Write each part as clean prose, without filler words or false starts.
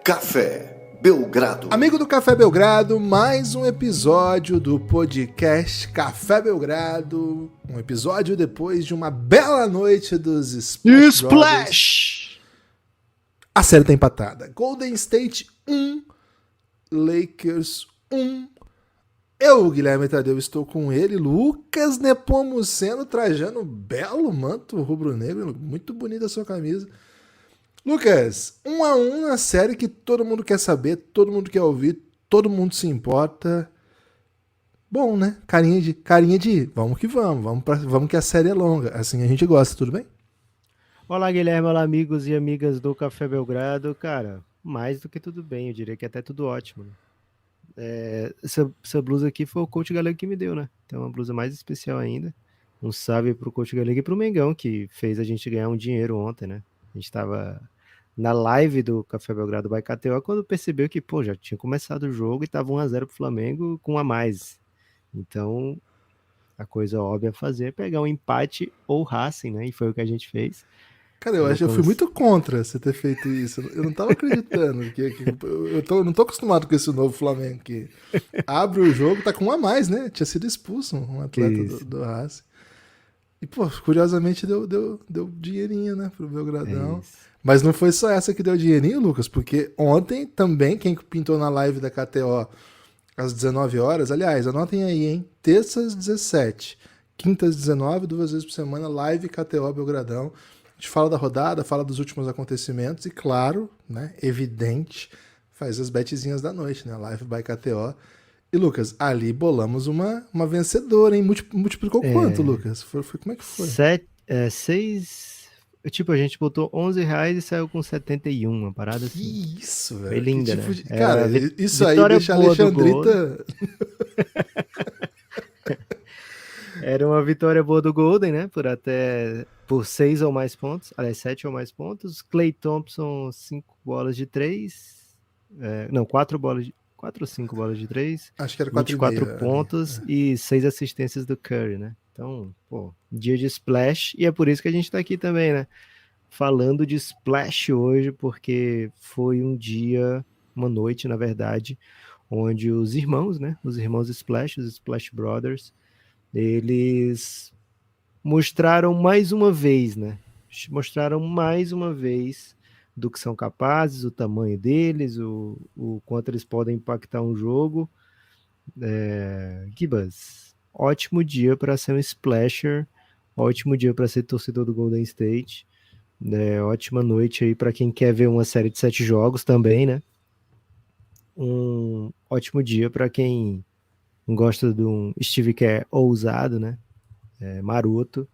Café Belgrado. Amigo do Café Belgrado, mais um episódio do podcast Café Belgrado. Um episódio depois de uma bela noite dos Splash Brothers. A série tá empatada. Golden State 1, Lakers 1. Eu, Guilherme Tadeu, estou com ele, Lucas Nepomuceno, trajando um belo manto rubro-negro. Muito bonita a sua camisa. Lucas, 1-1 na série que todo mundo quer saber, todo mundo quer ouvir, todo mundo se importa. Bom, né? Carinha de vamos que vamos que a série é longa. Assim a gente gosta, tudo bem? Olá, Guilherme, olá, amigos e amigas do Café Belgrado. Cara, mais do que tudo bem, eu diria que até tudo ótimo. Essa blusa aqui foi o Coach Galego que me deu, né? Então, uma blusa mais especial ainda. Um salve pro Coach Galego e pro Mengão, que fez a gente ganhar um dinheiro ontem, né? A gente tava na live do Café Belgrado by KTO quando percebeu que, pô, já tinha começado o jogo e tava 1-0 pro Flamengo com um a mais. Então, a coisa óbvia a fazer é pegar um empate ou Racing, né? E foi o que a gente fez. Cara, eu fui muito contra você ter feito isso. Eu não tava acreditando. Eu não tô acostumado com esse novo Flamengo que abre o jogo, tá com um a mais, né? Tinha sido expulso um atleta do Racing. E, pô, curiosamente deu dinheirinho, né, pro Belgradão. Mas não foi só essa que deu dinheirinho, Lucas, porque ontem também, quem pintou na live da KTO às 19 horas, aliás, anotem aí, hein? Terças 17, quintas 19, 2 vezes por semana, live KTO Belgradão. A gente fala da rodada, fala dos últimos acontecimentos e, claro, né, evidente, faz as betezinhas da noite, né? Live by KTO. E, Lucas, ali bolamos uma vencedora, hein? Multiplicou quanto, Lucas? Como é que foi? 6... Tipo, a gente botou R$11 e saiu com 71, uma parada assim. Que isso, velho. Foi linda, tipo né? Cara, isso aí deixa a Alexandrita... Era uma vitória boa do Golden, né? Por 6 ou mais pontos. Aliás, 7 ou mais pontos. Klay Thompson, 5 bolas de 3. 4 ou 5 bolas de 3. Acho que era 24 pontos e 6 assistências do Curry, né? Então, pô, dia de splash, e é por isso que a gente tá aqui também, né? Falando de splash hoje, porque foi uma noite, na verdade, onde os irmãos, né? Os irmãos Splash, os Splash Brothers, eles mostraram mais uma vez, né? Mostraram mais uma vez do que são capazes, o tamanho deles, o quanto eles podem impactar um jogo. Gibas, ótimo dia para ser um splasher, ótimo dia para ser torcedor do Golden State, ótima noite aí para quem quer ver uma série de 7 jogos também, né? Um ótimo dia para quem gosta de um Steve Kerr ousado, né? Maroto.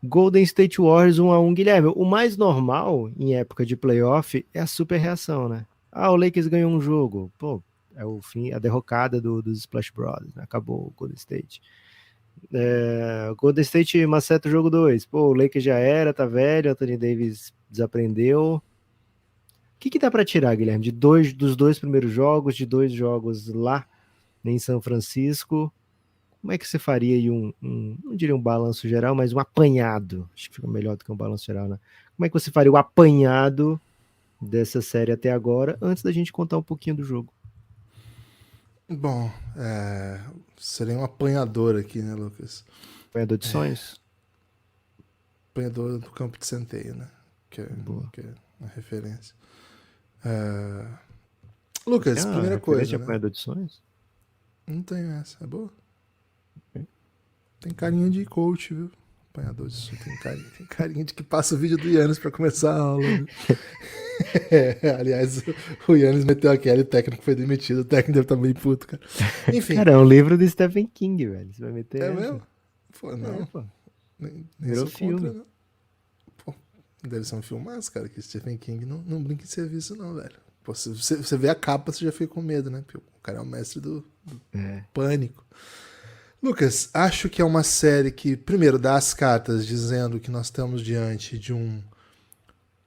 Golden State Warriors 1-1, Guilherme. O mais normal em época de playoff é a super reação, né? O Lakers ganhou um jogo, pô, é o fim, a derrocada dos Splash Brothers, né? Acabou o Golden State. Golden State maceta o jogo 2. Pô, o Lakers já era, tá velho, Anthony Davis desaprendeu. O que dá pra tirar, Guilherme, dos 2 primeiros jogos, de 2 jogos lá em São Francisco? Como é que você faria aí não diria um balanço geral, mas um apanhado? Acho que fica melhor do que um balanço geral, né? Como é que você faria o apanhado dessa série até agora, antes da gente contar um pouquinho do jogo? Bom, seria um apanhador aqui, né, Lucas? Apanhador de sonhos? Apanhador do campo de centeio, né? Que é uma referência. Lucas, primeira coisa, né? Apanhador de sonhos? Não tenho essa, é boa? Tem carinha de coach, viu? Apanhador de sonhos, tem carinha de que passa o vídeo do Yannis pra começar a aula. Aliás, o Yannis meteu aquela e o técnico foi demitido. O técnico deve estar bem puto, cara. Enfim. Cara, é um livro do Stephen King, velho. Você vai meter essa? Mesmo? Pô, não. Pô. Nem Virou sou filme. contra, não. Pô, deve ser um filmaço, cara, que Stephen King não brinca em serviço, não, velho. Pô, se você vê a capa, você já fica com medo, né? Porque o cara é o mestre do pânico. Lucas, acho que é uma série que, primeiro, dá as cartas dizendo que nós estamos diante de um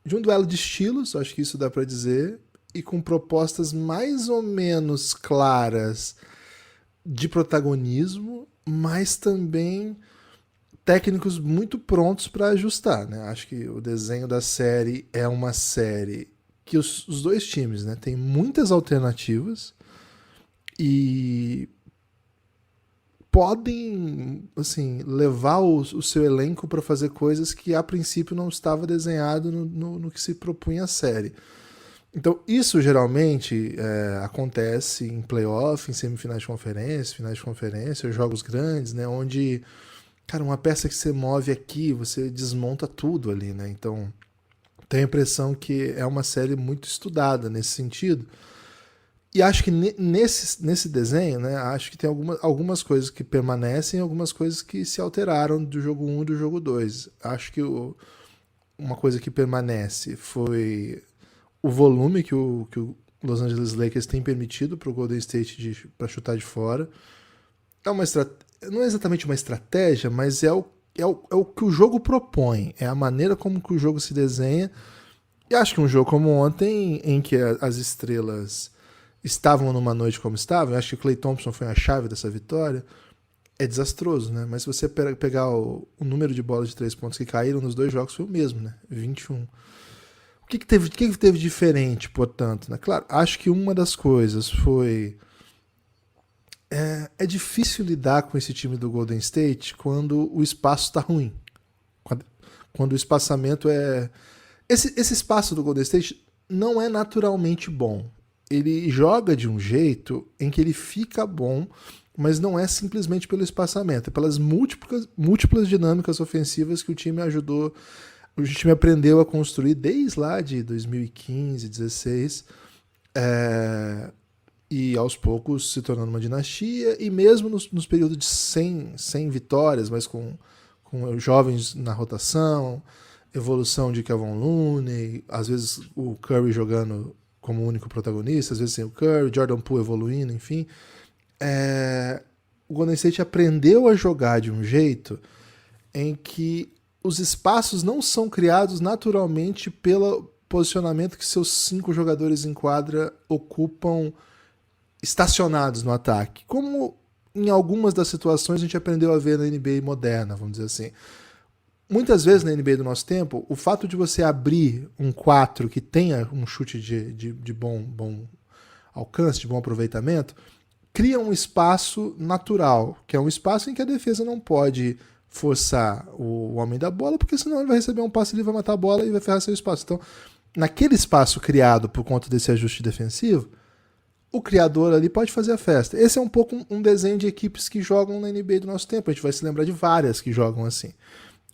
duelo de estilos, acho que isso dá pra dizer, e com propostas mais ou menos claras de protagonismo, mas também técnicos muito prontos para ajustar, né? Acho que o desenho da série é uma série que os dois times, né, têm muitas alternativas e podem, assim, levar o seu elenco para fazer coisas que a princípio não estava desenhado no que se propunha a série. Então, isso geralmente acontece em playoff, em semifinais de conferência, finais de conferência, jogos grandes, né, onde, cara, uma peça que você move aqui, você desmonta tudo ali, né? Então, tenho a impressão que é uma série muito estudada nesse sentido. E acho que nesse desenho, né, acho que tem algumas coisas que permanecem e algumas coisas que se alteraram do jogo 1 e do jogo 2. Acho que uma coisa que permanece foi o volume que o Los Angeles Lakers tem permitido para o Golden State para chutar de fora. Não é exatamente uma estratégia, mas é o que o jogo propõe, é a maneira como que o jogo se desenha. E acho que um jogo como ontem, em que as estrelas estavam numa noite como estavam, eu acho que o Klay Thompson foi a chave dessa vitória, é desastroso, né? Mas se você pegar o número de bolas de 3 pontos que caíram nos dois jogos foi o mesmo, né? 21. O que teve diferente, portanto? Né? Claro, acho que uma das coisas foi... É difícil lidar com esse time do Golden State quando o espaço está ruim. Quando o espaçamento é... Esse espaço do Golden State não é naturalmente bom. Ele joga de um jeito em que ele fica bom, mas não é simplesmente pelo espaçamento, é pelas múltiplas dinâmicas ofensivas que o time aprendeu a construir desde lá de 2015, 2016, e aos poucos se tornando uma dinastia, e mesmo nos períodos de 100 vitórias, mas com jovens na rotação, evolução de Kevon Looney, às vezes o Curry jogando como único protagonista, às vezes sem o Curry, Jordan Poole evoluindo, enfim. O Golden State aprendeu a jogar de um jeito em que os espaços não são criados naturalmente pelo posicionamento que seus 5 jogadores em quadra ocupam estacionados no ataque, como em algumas das situações a gente aprendeu a ver na NBA moderna, vamos dizer assim. Muitas vezes na NBA do nosso tempo, o fato de você abrir um 4 que tenha um chute de bom alcance, de bom aproveitamento, cria um espaço natural, que é um espaço em que a defesa não pode forçar o homem da bola, porque senão ele vai receber um passe, ele vai matar a bola e vai ferrar seu espaço. Então, naquele espaço criado por conta desse ajuste defensivo, o criador ali pode fazer a festa. Esse é um pouco um desenho de equipes que jogam na NBA do nosso tempo. A gente vai se lembrar de várias que jogam assim.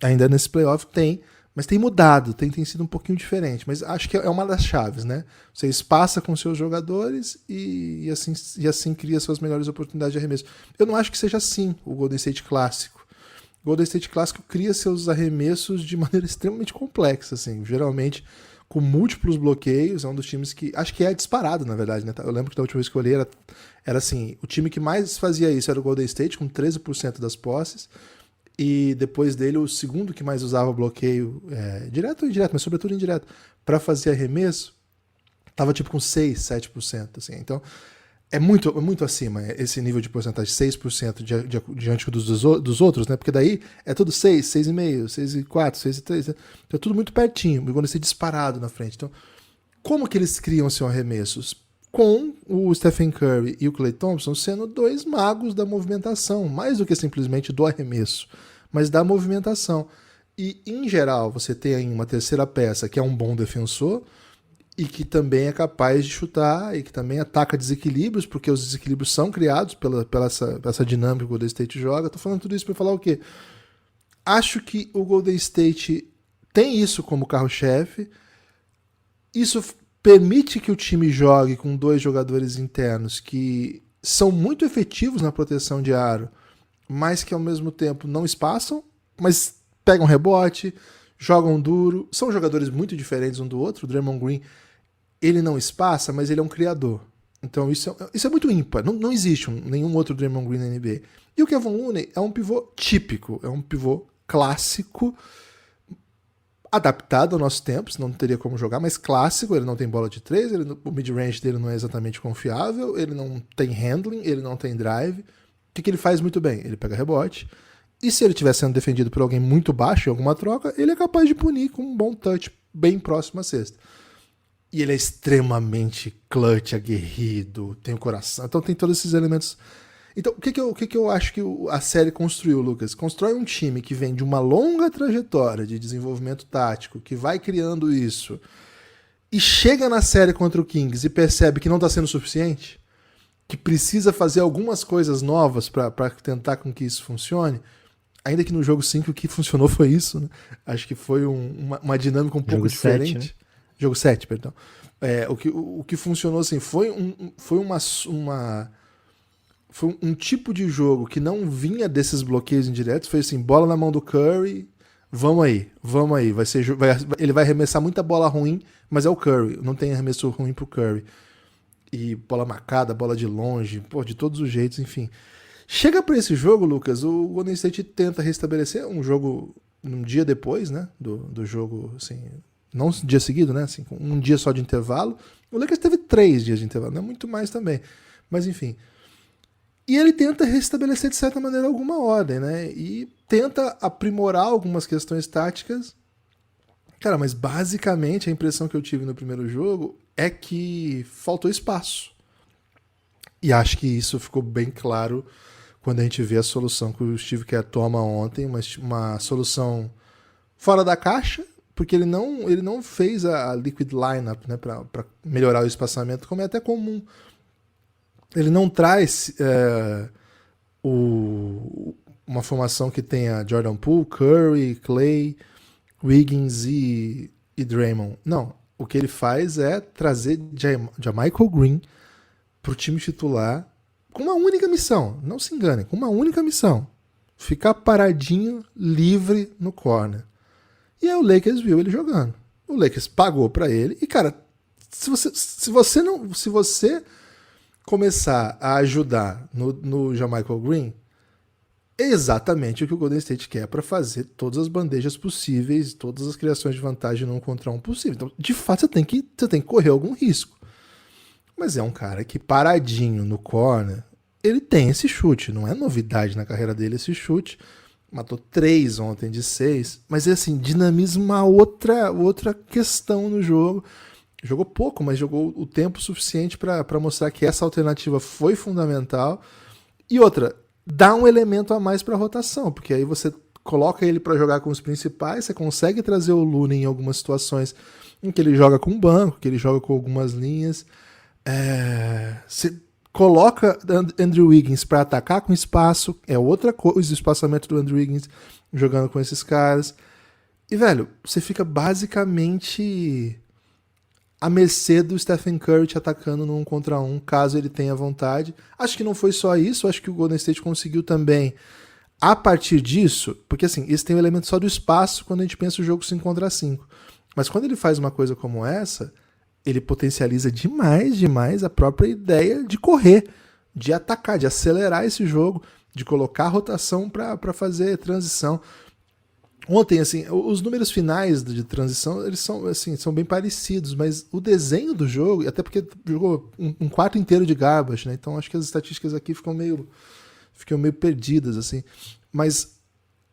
Ainda nesse playoff tem, mas tem mudado, tem sido um pouquinho diferente. Mas acho que é uma das chaves, né? Você espaça com seus jogadores e assim cria suas melhores oportunidades de arremesso. Eu não acho que seja assim o Golden State clássico. O Golden State clássico cria seus arremessos de maneira extremamente complexa, assim, geralmente com múltiplos bloqueios. É um dos times que... Acho que é disparado, na verdade, né? Eu lembro que da última vez que eu olhei era assim, o time que mais fazia isso era o Golden State, com 13% das posses. E depois dele, o segundo que mais usava bloqueio, direto ou indireto, mas sobretudo indireto, para fazer arremesso, tava tipo com 6, 7%. Assim. Então, é muito acima esse nível de porcentagem, 6% diante dos outros, né? Porque daí é tudo 6, 6,5, 6,4, 6,3. Então é tudo muito pertinho, quando ser disparado na frente. Então, como que eles criam seus arremessos? Com o Stephen Curry e o Klay Thompson sendo dois magos da movimentação, mais do que simplesmente do arremesso, mas da movimentação. E, em geral, você tem aí uma terceira peça que é um bom defensor e que também é capaz de chutar e que também ataca desequilíbrios, porque os desequilíbrios são criados pela essa dinâmica que o Golden State joga. Estou falando tudo isso para falar o quê? Acho que o Golden State tem isso como carro-chefe. Isso permite que o time jogue com 2 jogadores internos que são muito efetivos na proteção de aro, mas que ao mesmo tempo não espaçam, mas pegam rebote, jogam duro. São jogadores muito diferentes um do outro. O Draymond Green, ele não espaça, mas ele é um criador. Então isso é muito ímpar. Não existe nenhum outro Draymond Green na NBA. E o Kevon Looney é um pivô típico, é um pivô clássico, adaptado ao nosso tempo, senão não teria como jogar, mas clássico. Ele não tem bola de 3, o mid-range dele não é exatamente confiável, ele não tem handling, ele não tem drive. O que ele faz muito bem? Ele pega rebote, e se ele estiver sendo defendido por alguém muito baixo em alguma troca, ele é capaz de punir com um bom touch bem próximo à cesta. E ele é extremamente clutch, aguerrido, tem o coração. Então tem todos esses elementos. Então, o que eu acho que a série construiu, Lucas? Constrói um time que vem de uma longa trajetória de desenvolvimento tático, que vai criando isso, e chega na série contra o Kings e percebe que não está sendo suficiente, que precisa fazer algumas coisas novas para tentar com que isso funcione. Ainda que no jogo 5 o que funcionou foi isso, né? Acho que foi uma dinâmica um pouco diferente. 7, né? Jogo 7, perdão. O que funcionou assim, foi um tipo de jogo que não vinha desses bloqueios indiretos, foi assim, bola na mão do Curry, vamos aí. Ele vai arremessar muita bola ruim, mas é o Curry, não tem arremesso ruim pro Curry. E bola marcada, bola de longe, de todos os jeitos, enfim. Chega para esse jogo, Lucas, o Golden State tenta restabelecer um jogo um dia depois, né, do jogo, assim, não um dia seguido, né, assim, um dia só de intervalo. O Lakers teve 3 dias de intervalo, não é muito mais também, mas enfim. E ele tenta restabelecer, de certa maneira, alguma ordem, né, e tenta aprimorar algumas questões táticas. Cara, mas basicamente a impressão que eu tive no primeiro jogo é que faltou espaço. E acho que isso ficou bem claro quando a gente vê a solução que o Steve Kerr toma ontem, uma solução fora da caixa, porque ele não fez a liquid lineup, né, para melhorar o espaçamento, como é até comum. Ele não traz uma formação que tenha Jordan Poole, Curry, Clay, Wiggins e Draymond. Não, o que ele faz é trazer JaMychal Green pro time titular com uma única missão, não se enganem, com uma única missão: ficar paradinho, livre no corner. E aí o Lakers viu ele jogando. O Lakers pagou pra ele e, cara, se você começar a ajudar no JaMychal Green, é exatamente o que o Golden State quer para fazer todas as bandejas possíveis, todas as criações de vantagem no 1 contra 1 possível. Então, de fato, você tem que correr algum risco. Mas é um cara que, paradinho no corner, ele tem esse chute. Não é novidade na carreira dele esse chute. Matou 3 ontem de 6. Mas é assim, dinamiza uma outra questão no jogo. Jogou pouco, mas jogou o tempo suficiente para mostrar que essa alternativa foi fundamental. E outra, dá um elemento a mais para a rotação, porque aí você coloca ele para jogar com os principais, você consegue trazer o Looney em algumas situações em que ele joga com banco, que ele joga com algumas linhas. Você coloca Andrew Wiggins para atacar com espaço, é outra coisa, o espaçamento do Andrew Wiggins jogando com esses caras. E, velho, você fica basicamente à mercê do Stephen Curry te atacando no 1 contra 1, caso ele tenha vontade. Acho que não foi só isso, acho que o Golden State conseguiu também, a partir disso, porque assim, esse tem o elemento só do espaço quando a gente pensa o jogo 5 contra 5. Mas quando ele faz uma coisa como essa, ele potencializa demais a própria ideia de correr, de atacar, de acelerar esse jogo, de colocar rotação para fazer transição. Ontem, assim, os números finais de transição, eles são bem parecidos, mas o desenho do jogo, até porque jogou um quarto inteiro de garbage, né? Então acho que as estatísticas aqui ficam meio perdidas, assim. Mas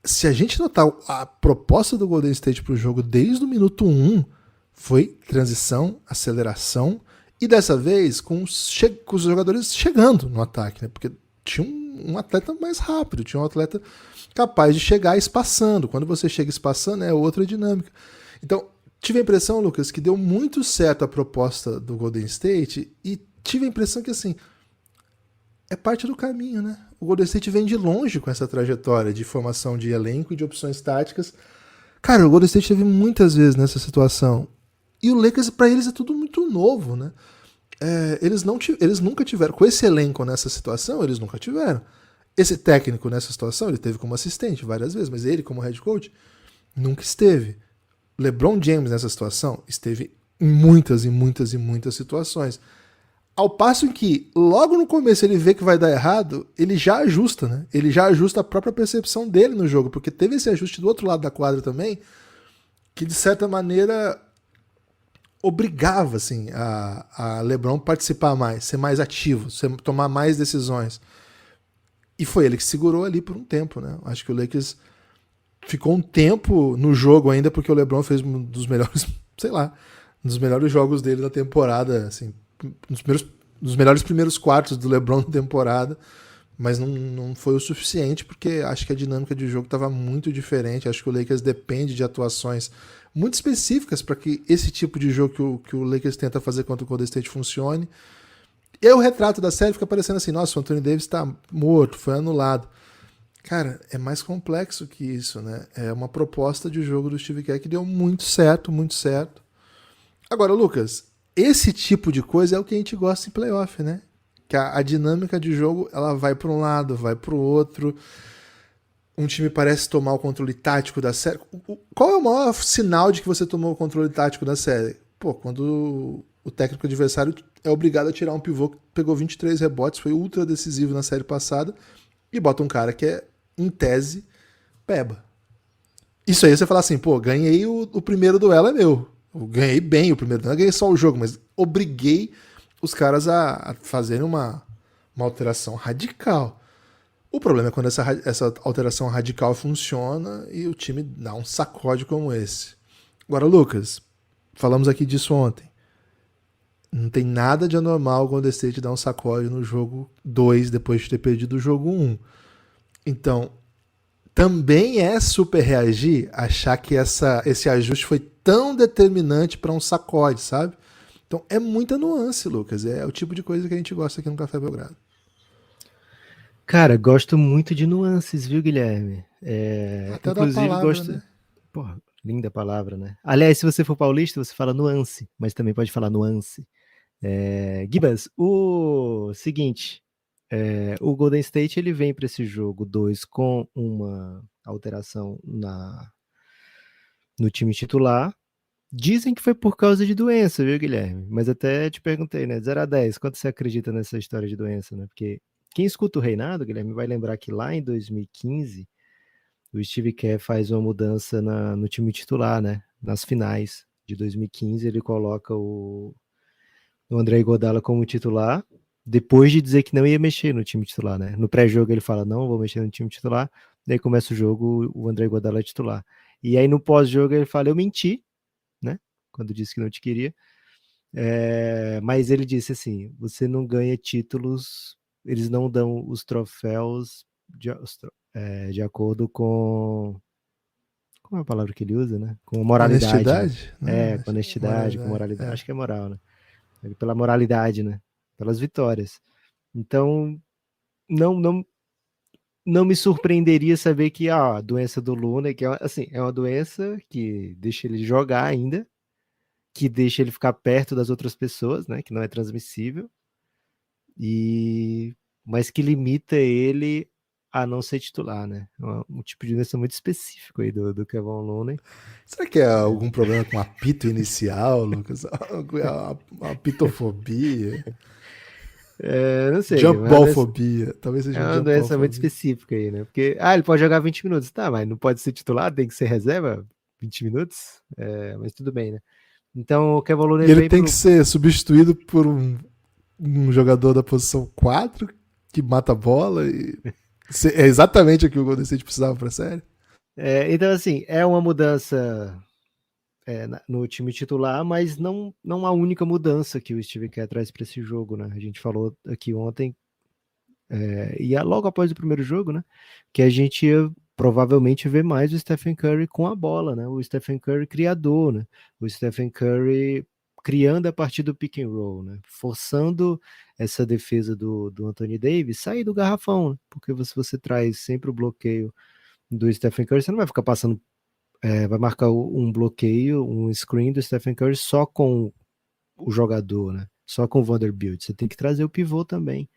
se a gente notar a proposta do Golden State pro jogo desde o minuto 1, foi transição, aceleração, e dessa vez com os jogadores chegando no ataque, né? Porque tinha um atleta mais rápido, tinha um atleta capaz de chegar espaçando. Quando você chega espaçando, é outra dinâmica. Então, tive a impressão, Lucas, que deu muito certo a proposta do Golden State, e tive a impressão que, assim, é parte do caminho, né? O Golden State vem de longe com essa trajetória de formação de elenco e de opções táticas. Cara, o Golden State teve muitas vezes nessa situação. E o Lakers, pra eles, é tudo muito novo, né? Eles nunca tiveram, com esse elenco nessa situação, eles nunca tiveram. Esse técnico nessa situação, ele teve como assistente várias vezes, mas ele, como head coach, nunca esteve. LeBron James nessa situação esteve em muitas situações. Ao passo em que, logo no começo, ele vê que vai dar errado, ele já ajusta, né? Ele já ajusta a própria percepção dele no jogo, porque teve esse ajuste do outro lado da quadra também, que de certa maneira obrigava, assim, a LeBron participar mais, ser mais ativo, tomar mais decisões. E foi ele que segurou ali por um tempo, né? Acho que o Lakers ficou um tempo no jogo ainda, porque o LeBron fez um dos melhores, sei lá, um dos melhores jogos dele da temporada, assim, dos melhores primeiros quartos do LeBron na temporada, mas não foi o suficiente, porque acho que a dinâmica de jogo estava muito diferente. Acho que o Lakers depende de atuações muito específicas para que esse tipo de jogo que o Lakers tenta fazer contra o Golden State funcione. E aí o retrato da série fica parecendo assim, nossa, o Anthony Davis está morto, foi anulado. Cara, é mais complexo que isso, né? É uma proposta de jogo do Steve Kerr que deu muito certo, muito certo. Agora, Lucas, esse tipo de coisa é o que a gente gosta em playoff, né? Que a dinâmica de jogo, ela vai para um lado, vai para o outro. Um time parece tomar o controle tático da série. Qual é o maior sinal de que você tomou o controle tático da série? Pô, quando o técnico adversário é obrigado a tirar um pivô que pegou 23 rebotes, foi ultra decisivo na série passada, e bota um cara que é, em tese, peba. Isso aí você fala assim, pô, ganhei o primeiro duelo, é meu. Eu ganhei bem o primeiro duelo, não ganhei só o jogo, mas obriguei os caras a fazerem uma alteração radical. O problema é quando essa alteração radical funciona e o time dá um sacode como esse. Agora, Lucas, falamos aqui disso ontem. Não tem nada de anormal o Golden State dar um sacode no jogo 2 depois de ter perdido o jogo 1. Então, também é super reagir achar que esse ajuste foi tão determinante para um sacode, sabe? Então é muita nuance, Lucas. É o tipo de coisa que a gente gosta aqui no Café Belgrado. Cara, gosto muito de nuances, viu, Guilherme? Até da Inclusive palavra, gosto. né? Porra, linda palavra, né? Aliás, se você for paulista, você fala nuance, mas também pode falar nuance. Gibas, o seguinte, o Golden State ele vem para esse jogo 2 com uma alteração no time titular. Dizem que foi por causa de doença, viu, Guilherme? Mas até te perguntei, né? De 0 a 10, quanto você acredita nessa história de doença, né? Porque quem escuta o Reinado, Guilherme, vai lembrar que lá em 2015, o Steve Kerr faz uma mudança no time titular, né? Nas finais de 2015, ele coloca o André Iguodala como titular, depois de dizer que não ia mexer no time titular, né? No pré-jogo ele fala, não, vou mexer no time titular, daí começa o jogo, o André Iguodala é titular. E aí no pós-jogo ele fala, eu menti, né? Quando disse que não te queria. Mas ele disse assim, você não ganha títulos, eles não dão os troféus de acordo com... Qual é a palavra que ele usa, né? Com moralidade, né? Honestidade? Né? Com honestidade, com Moralidade. moralidade. Acho que é moral, né? Pela moralidade, né? Pelas vitórias. Então, não, não, não me surpreenderia saber que a doença do Luna, que assim, é uma doença que deixa ele jogar ainda, que deixa ele ficar perto das outras pessoas, né? Que não é transmissível, mas que limita ele a não ser titular, né? Um tipo de doença muito específico aí do Kevin Looney. Será que é algum problema com apito inicial, Lucas? Uma apitofobia? Não sei, Jumpballfobia. Talvez seja é uma doença muito jumpballfobia. específica aí, né? Porque, ele pode jogar 20 minutos. Tá, mas não pode ser titular, tem que ser reserva 20 minutos? Mas tudo bem, né? Então, o Kevin Looney E ele vem tem que ser substituído por um jogador da posição 4 que mata a bola. É exatamente o que o Golden State precisava para a série. Então, assim, é uma mudança no time titular, mas não a única mudança que o Steve Kerr traz para esse jogo, né? A gente falou aqui ontem, e logo após o primeiro jogo, né? Que a gente ia provavelmente ver mais o Stephen Curry com a bola, né? O Stephen Curry criador, né? O Stephen Curry criando a partir do pick and roll, né? Forçando essa defesa do Anthony Davis sair do garrafão, né? Porque se você traz sempre o bloqueio do Stephen Curry, você não vai ficar passando, vai marcar um bloqueio, um screen do Stephen Curry só com o jogador, né? Só com o Vanderbilt. Você tem que trazer o pivô também.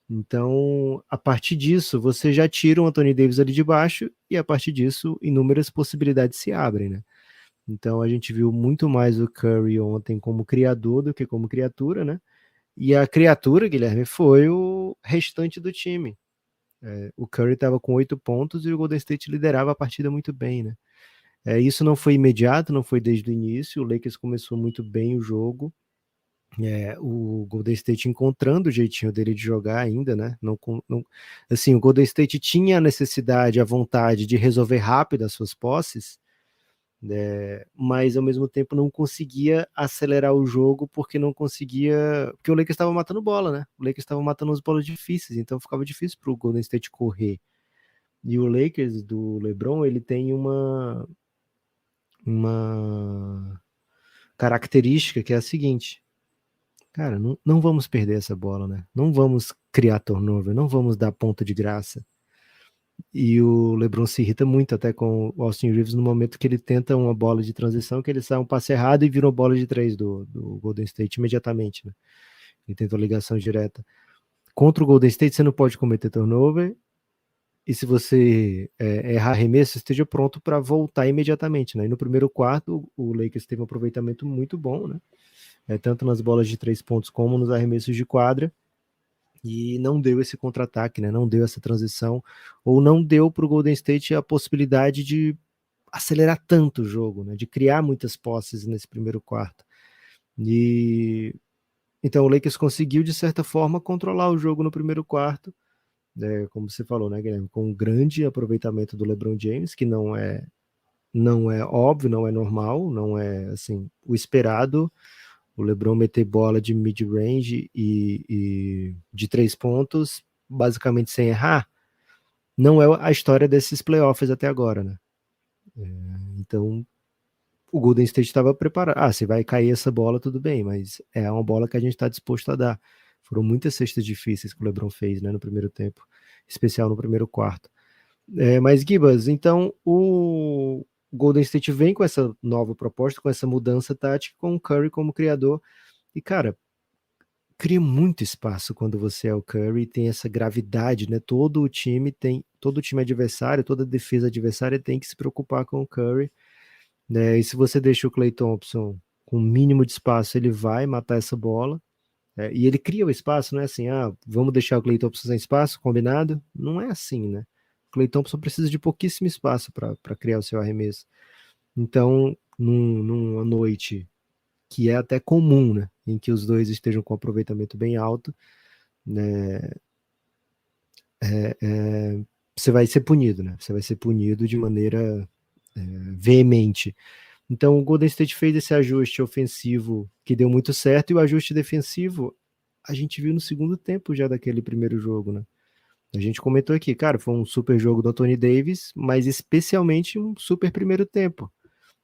Então, a partir disso, você já tira o Anthony Davis ali de baixo e a partir disso, inúmeras possibilidades se abrem, né? Então, a gente viu muito mais o Curry ontem como criador do que como criatura, né? E a criatura, Guilherme, foi o restante do time. O Curry estava com 8 pontos e o Golden State liderava a partida muito bem, né? Isso não foi imediato, não foi desde o início. O Lakers começou muito bem o jogo. O Golden State encontrando o jeitinho dele de jogar ainda, né? Assim, o Golden State tinha a necessidade, a vontade de resolver rápido as suas posses, Mas ao mesmo tempo não conseguia acelerar o jogo porque não conseguia, porque o Lakers estava matando bola, né? O Lakers estava matando as bolas difíceis, então ficava difícil para o Golden State correr. E o Lakers do LeBron, ele tem uma característica que é a seguinte: cara, não vamos perder essa bola, né? Não vamos criar turnover, não vamos dar ponta de graça. E o LeBron se irrita muito até com o Austin Reeves no momento que ele tenta uma bola de transição, que ele sai um passe errado e vira uma bola de 3 do Golden State imediatamente, né? Ele tentou ligação direta. Contra o Golden State, você não pode cometer turnover, e se você errar arremesso, esteja pronto para voltar imediatamente, né? E no primeiro quarto, o Lakers teve um aproveitamento muito bom, né? Tanto nas bolas de 3 pontos como nos arremessos de quadra, e não deu esse contra-ataque, né? Não deu essa transição, ou não deu para o Golden State a possibilidade de acelerar tanto o jogo, né? De criar muitas posses nesse primeiro quarto. E então o Lakers conseguiu, de certa forma, controlar o jogo no primeiro quarto, né? Como você falou, né, Guilherme? Com um grande aproveitamento do LeBron James, que não é óbvio, não é normal, não é assim o esperado. O LeBron meter bola de mid-range e de 3 pontos, basicamente sem errar, não é a história desses playoffs até agora, né? Então, o Golden State estava preparado. Se vai cair essa bola, tudo bem, mas é uma bola que a gente está disposto a dar. Foram muitas cestas difíceis que o LeBron fez, né, no primeiro tempo, especial no primeiro quarto. Mas, Gibas, então o Golden State vem com essa nova proposta, com essa mudança tática, com o Curry como criador. E, cara, cria muito espaço quando você é o Curry, tem essa gravidade, né? Todo o time adversário, toda defesa adversária tem que se preocupar com o Curry, né? E se você deixa o Klay Thompson com o mínimo de espaço, ele vai matar essa bola. E ele cria o espaço, não é assim, vamos deixar o Klay Thompson sem espaço, combinado? Não é assim, né? O Klay Thompson precisa de pouquíssimo espaço para criar o seu arremesso. Então, numa noite que é até comum, né, em que os dois estejam com aproveitamento bem alto, né, você vai ser punido, né? Você vai ser punido de maneira veemente. Então o Golden State fez esse ajuste ofensivo que deu muito certo, e o ajuste defensivo a gente viu no segundo tempo já daquele primeiro jogo, né? A gente comentou aqui, cara, foi um super jogo do Anthony Davis, mas especialmente um super primeiro tempo.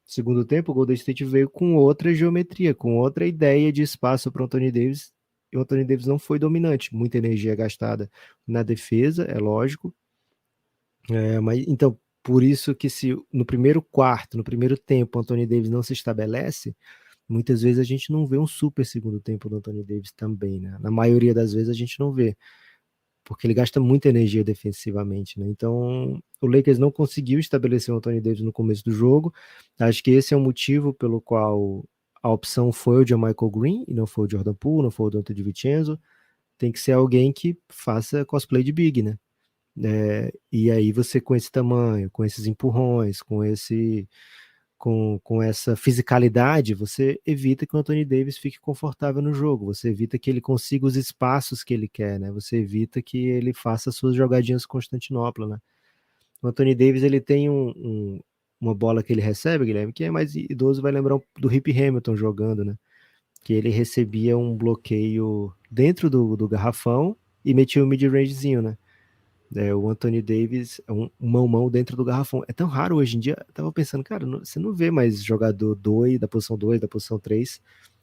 Segundo tempo, o Golden State veio com outra geometria, com outra ideia de espaço para o Anthony Davis, e o Anthony Davis não foi dominante, muita energia gastada na defesa, é lógico, mas então, por isso que se no primeiro quarto, no primeiro tempo, o Anthony Davis não se estabelece, muitas vezes a gente não vê um super segundo tempo do Anthony Davis também, né? Na maioria das vezes a gente não vê, porque ele gasta muita energia defensivamente, né? Então, o Lakers não conseguiu estabelecer o Anthony Davis no começo do jogo. Acho que esse é o motivo pelo qual a opção foi o Michael Green e não foi o Jordan Poole, não foi o Dante DiVincenzo. Tem que ser alguém que faça cosplay de big, né? E aí você, com esse tamanho, com esses empurrões, com essa fisicalidade, você evita que o Anthony Davis fique confortável no jogo, você evita que ele consiga os espaços que ele quer, né? Você evita que ele faça suas jogadinhas com Constantinopla, né? O Anthony Davis, ele tem uma bola que ele recebe, Guilherme, que é mais idoso, vai lembrar do Rip Hamilton jogando, né? Que ele recebia um bloqueio dentro do garrafão e metia um mid-rangezinho, né? O Anthony Davis é um mão dentro do garrafão. É tão raro hoje em dia. Eu tava pensando, cara, você não vê mais jogador 2, da posição 2, da posição 3,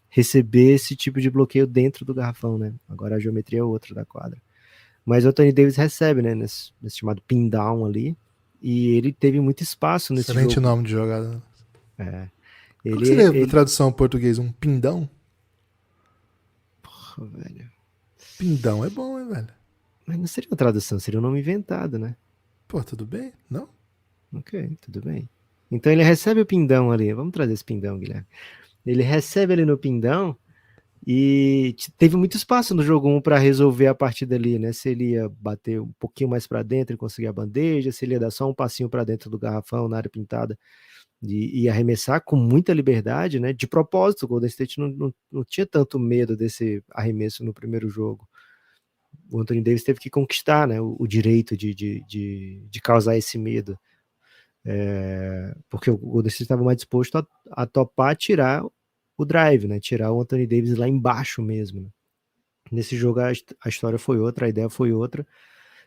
receber esse tipo de bloqueio dentro do garrafão, né? Agora a geometria é outra da quadra. Mas o Anthony Davis recebe, né? Nesse chamado pin down ali. E ele teve muito espaço nesse Excelente jogo. nome de jogada. Ele, Qual que seria a ele... tradução em português? Um pindão? Porra, velho. Pindão é bom, hein, velho? Mas não seria uma tradução, seria um nome inventado, né? Pô, tudo bem? Não? Ok, tudo bem. Então ele recebe o pindão ali. Vamos trazer esse pindão, Guilherme. Ele recebe ali no pindão e teve muito espaço no jogo 1 para resolver a partida ali, né? Se ele ia bater um pouquinho mais para dentro e conseguir a bandeja, se ele ia dar só um passinho para dentro do garrafão na área pintada e arremessar com muita liberdade, né? De propósito, o Golden State não tinha tanto medo desse arremesso no primeiro jogo. O Anthony Davis teve que conquistar, né, o direito de causar esse medo. Porque o Golden State estava mais disposto a topar tirar o drive, né? Tirar o Anthony Davis lá embaixo mesmo, né? Nesse jogo a história foi outra, a ideia foi outra.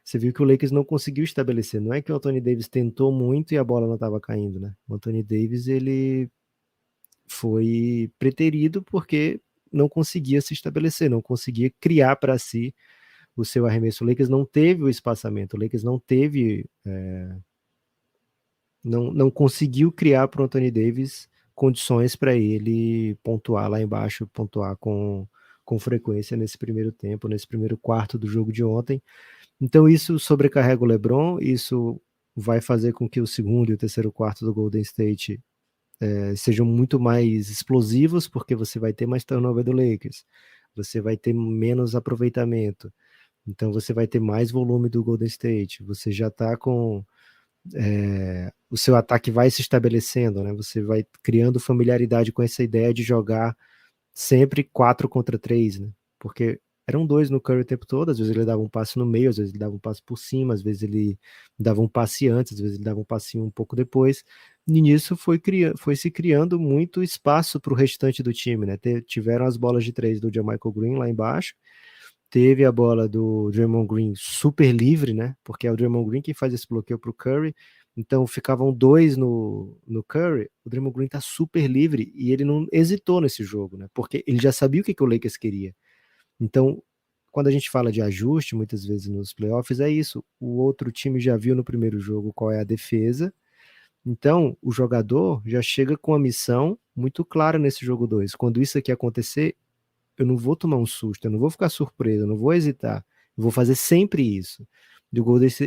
Você viu que o Lakers não conseguiu estabelecer. Não é que o Anthony Davis tentou muito e a bola não estava caindo, né? O Anthony Davis, ele foi preterido porque não conseguia se estabelecer, não conseguia criar para si o seu arremesso. O Lakers não teve o espaçamento, o Lakers não teve, não conseguiu criar para o Anthony Davis condições para ele pontuar lá embaixo, pontuar com frequência nesse primeiro tempo, nesse primeiro quarto do jogo de ontem. Então isso sobrecarrega o LeBron, isso vai fazer com que o segundo e o terceiro quarto do Golden State sejam muito mais explosivos, porque você vai ter mais turnover do Lakers, você vai ter menos aproveitamento, então você vai ter mais volume do Golden State, você já está com o seu ataque vai se estabelecendo, né? Você vai criando familiaridade com essa ideia de jogar sempre 4 contra 3, né? Porque eram dois no Curry o tempo todo, às vezes ele dava um passe no meio, às vezes ele dava um passe por cima, às vezes ele dava um passe antes, às vezes ele dava um passinho um pouco depois, e nisso foi se criando muito espaço para o restante do time, né? Tiveram as bolas de 3 do Jermichael Green lá embaixo, teve a bola do Draymond Green super livre, né? Porque é o Draymond Green que faz esse bloqueio para o Curry. Então ficavam dois no Curry. O Draymond Green tá super livre e ele não hesitou nesse jogo, né? Porque ele já sabia o que o Lakers queria. Então, quando a gente fala de ajuste, muitas vezes nos playoffs, é isso. O outro time já viu no primeiro jogo qual é a defesa. Então, o jogador já chega com a missão muito clara nesse jogo 2. Quando isso aqui acontecer, eu não vou tomar um susto, eu não vou ficar surpreso, eu não vou hesitar. Eu vou fazer sempre isso.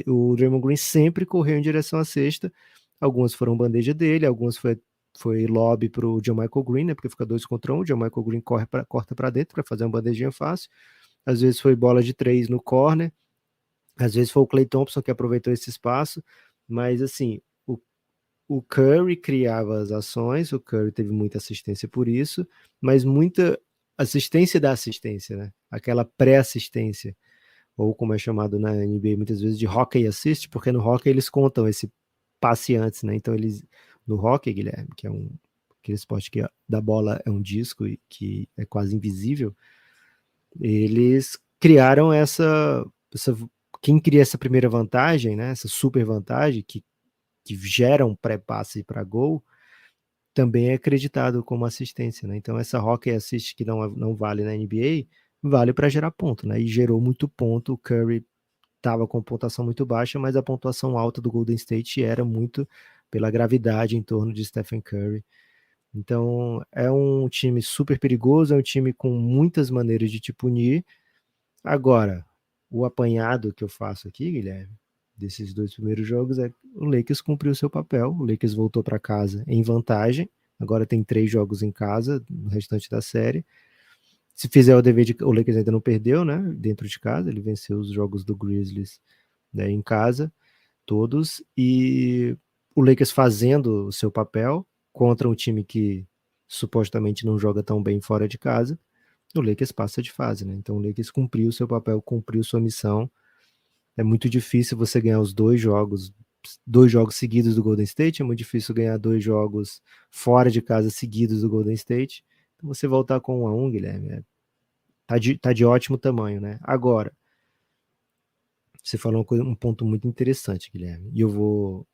O Draymond Green sempre correu em direção à cesta. Algumas foram bandeja dele, algumas foi lobby para o Jermichael Green, né? Porque fica 2 contra 1. O Jermichael Green corta para dentro para fazer uma bandejinha fácil. Às vezes foi bola de 3 no corner. Às vezes foi o Klay Thompson que aproveitou esse espaço. Mas assim, o Curry criava as ações, o Curry teve muita assistência por isso, mas muita assistência da assistência, né? Aquela pré-assistência, ou como é chamado na NBA muitas vezes de hockey assist, porque no hockey eles contam esse passe antes, né? Então eles no hockey, Guilherme, que é aquele esporte que da bola é um disco e que é quase invisível, eles criaram essa quem cria essa primeira vantagem, né? Essa super vantagem que gera um pré-passe para gol, também é acreditado como assistência, né? Então essa hockey assist que não vale na NBA, vale para gerar ponto, né? E gerou muito ponto, o Curry estava com pontuação muito baixa, mas a pontuação alta do Golden State era muito pela gravidade em torno de Stephen Curry. Então é um time super perigoso, é um time com muitas maneiras de te punir. Agora, o apanhado que eu faço aqui, Guilherme, desses 2 primeiros jogos é o Lakers cumpriu seu papel, o Lakers voltou para casa em vantagem, agora tem 3 jogos em casa no restante da série. Se fizer o dever o Lakers ainda não perdeu, né? Dentro de casa, ele venceu os jogos do Grizzlies, né, em casa, todos, e o Lakers fazendo o seu papel contra um time que supostamente não joga tão bem fora de casa, o Lakers passa de fase, né? Então o Lakers cumpriu o seu papel, cumpriu sua missão. É muito difícil você ganhar os 2 jogos seguidos do Golden State, é muito difícil ganhar 2 jogos fora de casa seguidos do Golden State. Então você voltar com 1-1, Guilherme, tá de ótimo tamanho, né? Agora, você falou um ponto muito interessante, Guilherme, e eu vou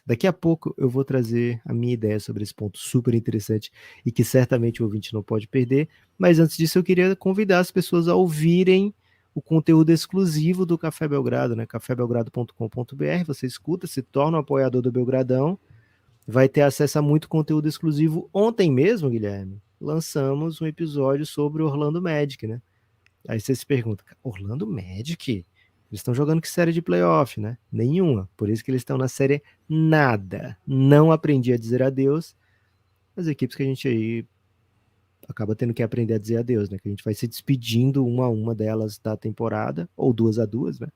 daqui a pouco eu vou trazer a minha ideia sobre esse ponto super interessante e que certamente o ouvinte não pode perder, mas antes disso eu queria convidar as pessoas a ouvirem o conteúdo exclusivo do Café Belgrado, né? cafébelgrado.com.br, você escuta, se torna um apoiador do Belgradão, vai ter acesso a muito conteúdo exclusivo. Ontem mesmo, Guilherme, lançamos um episódio sobre o Orlando Magic, né? Aí você se pergunta, Orlando Magic? Eles estão jogando que série de playoff, né? Nenhuma. Por isso que eles estão na série nada. Não aprendi a dizer adeus. As equipes que a gente aí acaba tendo que aprender a dizer adeus, né? Que a gente vai se despedindo uma a uma delas da temporada, ou 2-2, né?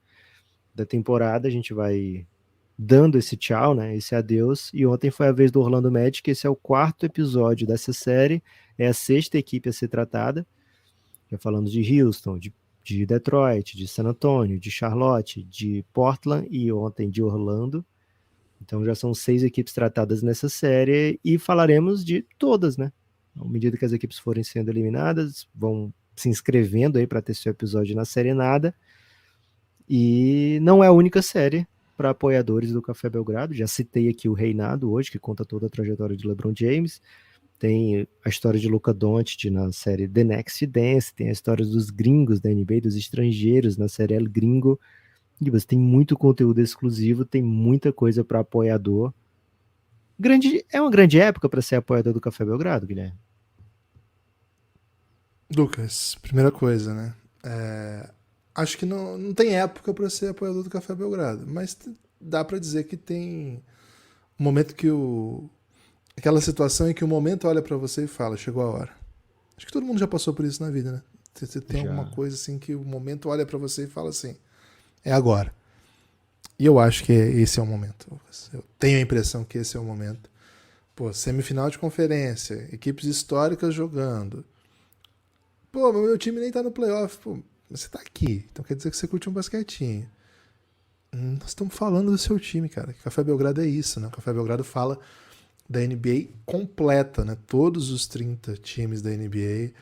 Da temporada, a gente vai dando esse tchau, né? Esse adeus. E ontem foi a vez do Orlando Magic. Esse é o 4º episódio dessa série. É a 6ª equipe a ser tratada. Já falando de Houston, de Detroit, de San Antonio, de Charlotte, de Portland e ontem de Orlando. Então já são 6 equipes tratadas nessa série e falaremos de todas, né? À medida que as equipes forem sendo eliminadas, vão se inscrevendo aí para ter seu episódio na série nada. E não é a única série para apoiadores do Café Belgrado. Já citei aqui o Reinado hoje, que conta toda a trajetória de LeBron James. Tem a história de Luka Doncic na série The Next Dance. Tem a história dos gringos da NBA, dos estrangeiros na série El Gringo. E você tem muito conteúdo exclusivo, tem muita coisa para apoiador. É uma grande época para ser apoiador do Café Belgrado, Guilherme. Lucas, primeira coisa, né? Acho que não tem época para ser apoiador do Café Belgrado, mas dá para dizer que tem um momento que aquela situação em que o momento olha para você e fala, chegou a hora. Acho que todo mundo já passou por isso na vida, né? Você tem alguma coisa assim que o momento olha para você e fala assim, é agora. E eu acho que esse é o momento, Lucas. Eu tenho a impressão que esse é o momento. Pô, semifinal de conferência, equipes históricas jogando. Pô, meu time nem tá no playoff. Pô, você tá aqui, então quer dizer que você curte um basquetinho. Nós estamos falando do seu time, cara. Café Belgrado é isso, né? O Café Belgrado fala da NBA completa, né? Todos os 30 times da NBA,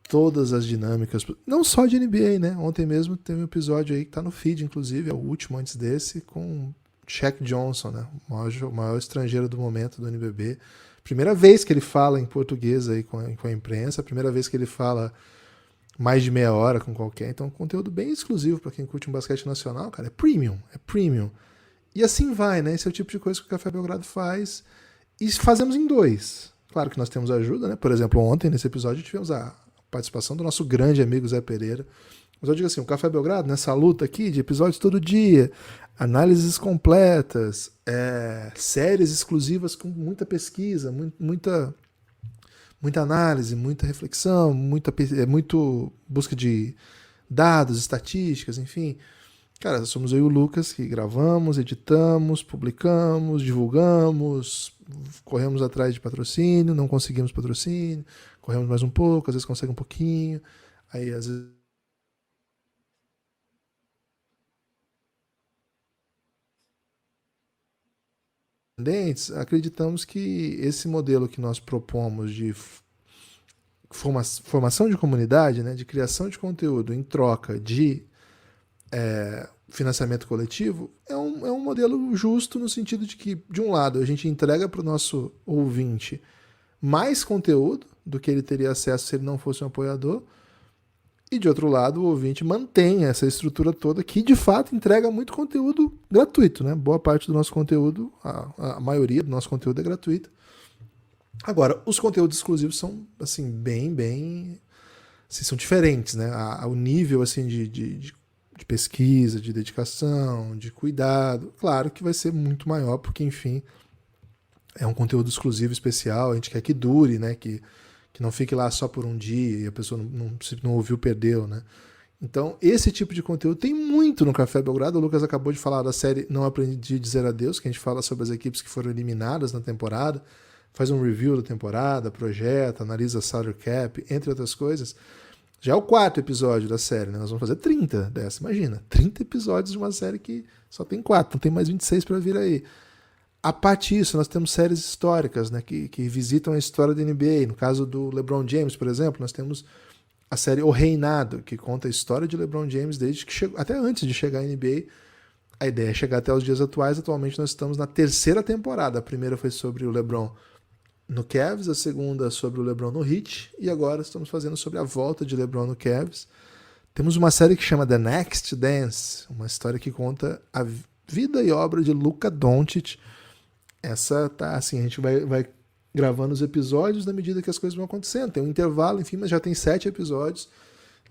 todas as dinâmicas, não só de NBA, né? Ontem mesmo teve um episódio aí que tá no feed, inclusive, é o último antes desse, com Shaq Johnson, né? O maior estrangeiro do momento do NBB. Primeira vez que ele fala em português aí com a imprensa, primeira vez que ele fala mais de meia hora com qualquer. Então, um conteúdo bem exclusivo para quem curte um basquete nacional, cara. É premium. E assim vai, né? Esse é o tipo de coisa que o Café Belgrado faz. E fazemos em 2. Claro que nós temos ajuda, né? Por exemplo, ontem, nesse episódio, tivemos a participação do nosso grande amigo Zé Pereira. Mas eu digo assim, o Café Belgrado, nessa luta aqui de episódios todo dia, análises completas, séries exclusivas com muita pesquisa, muita análise, muita reflexão, muito busca de dados, estatísticas, enfim. Cara, somos eu e o Lucas que gravamos, editamos, publicamos, divulgamos, corremos atrás de patrocínio, não conseguimos patrocínio, corremos mais um pouco, às vezes consegue um pouquinho, aí às vezes acreditamos que esse modelo que nós propomos de formação de comunidade, né, de criação de conteúdo em troca de financiamento coletivo, é um modelo justo no sentido de que, de um lado, a gente entrega para o nosso ouvinte mais conteúdo do que ele teria acesso se ele não fosse um apoiador, e de outro lado, o ouvinte mantém essa estrutura toda que, de fato, entrega muito conteúdo gratuito, né? Boa parte do nosso conteúdo, a maioria do nosso conteúdo é gratuito. Agora, os conteúdos exclusivos são, assim, bem assim, são diferentes, né? O nível, assim, de pesquisa, de dedicação, de cuidado, claro que vai ser muito maior, porque, enfim, é um conteúdo exclusivo, especial, a gente quer que dure, né? Que não fique lá só por um dia e a pessoa não ouviu, perdeu, né? Então, esse tipo de conteúdo tem muito no Café Belgrado. O Lucas acabou de falar da série Não Aprendi a Dizer Adeus, que a gente fala sobre as equipes que foram eliminadas na temporada, faz um review da temporada, projeta, analisa salary cap, entre outras coisas. Já é o 4º episódio da série, né? Nós vamos fazer 30 dessa, imagina. 30 episódios de uma série que só tem 4, não tem mais 26 para vir aí. A parte disso, nós temos séries históricas, né, que visitam a história da NBA. No caso do LeBron James, por exemplo, nós temos a série O Reinado, que conta a história de LeBron James desde que chegou, até antes de chegar à NBA. A ideia é chegar até os dias atuais. Atualmente nós estamos na 3ª temporada. A primeira foi sobre o LeBron no Cavs, a segunda sobre o LeBron no Heat, e agora estamos fazendo sobre a volta de LeBron no Cavs. Temos uma série que chama The Next Dance, uma história que conta a vida e obra de Luka Doncic. Essa tá assim, a gente vai gravando os episódios na medida que as coisas vão acontecendo. Tem um intervalo, enfim, mas já tem 7 episódios.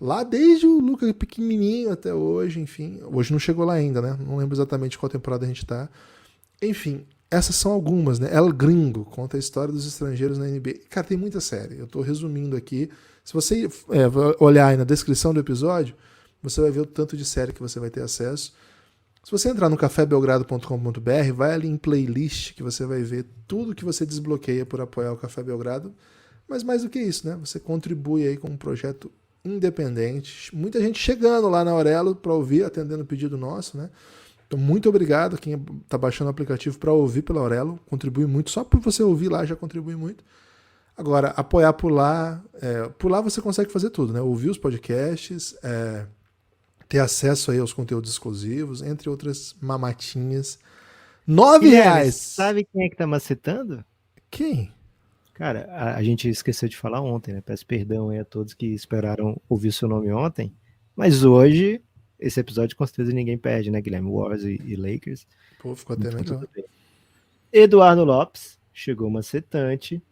Lá desde o Luka pequenininho até hoje, enfim. Hoje não chegou lá ainda, né? Não lembro exatamente qual temporada a gente tá. Enfim, essas são algumas, né? El Gringo conta a história dos estrangeiros na NBA. Cara, tem muita série. Eu tô resumindo aqui. Se você olhar aí na descrição do episódio, você vai ver o tanto de série que você vai ter acesso. Se você entrar no cafébelgrado.com.br, vai ali em playlist que você vai ver tudo que você desbloqueia por apoiar o Café Belgrado. Mas mais do que isso, né? Você contribui aí com um projeto independente. Muita gente chegando lá na Aurelo para ouvir, atendendo o pedido nosso, né? Então, muito obrigado a quem está baixando o aplicativo para ouvir pela Aurelo. Contribui muito. Só por você ouvir lá já contribui muito. Agora, apoiar por lá você consegue fazer tudo, né? Ouvir os podcasts, ter acesso aí aos conteúdos exclusivos, entre outras mamatinhas. R$ 9! Sabe quem é que tá macetando? Quem? Cara, a gente esqueceu de falar ontem, né? Peço perdão aí a todos que esperaram ouvir seu nome ontem. Mas hoje, esse episódio com certeza ninguém perde, né, Guilherme? Warriors e Lakers. Pô, ficou até Então, melhor. tudo bem. Eduardo Lopes, chegou macetante.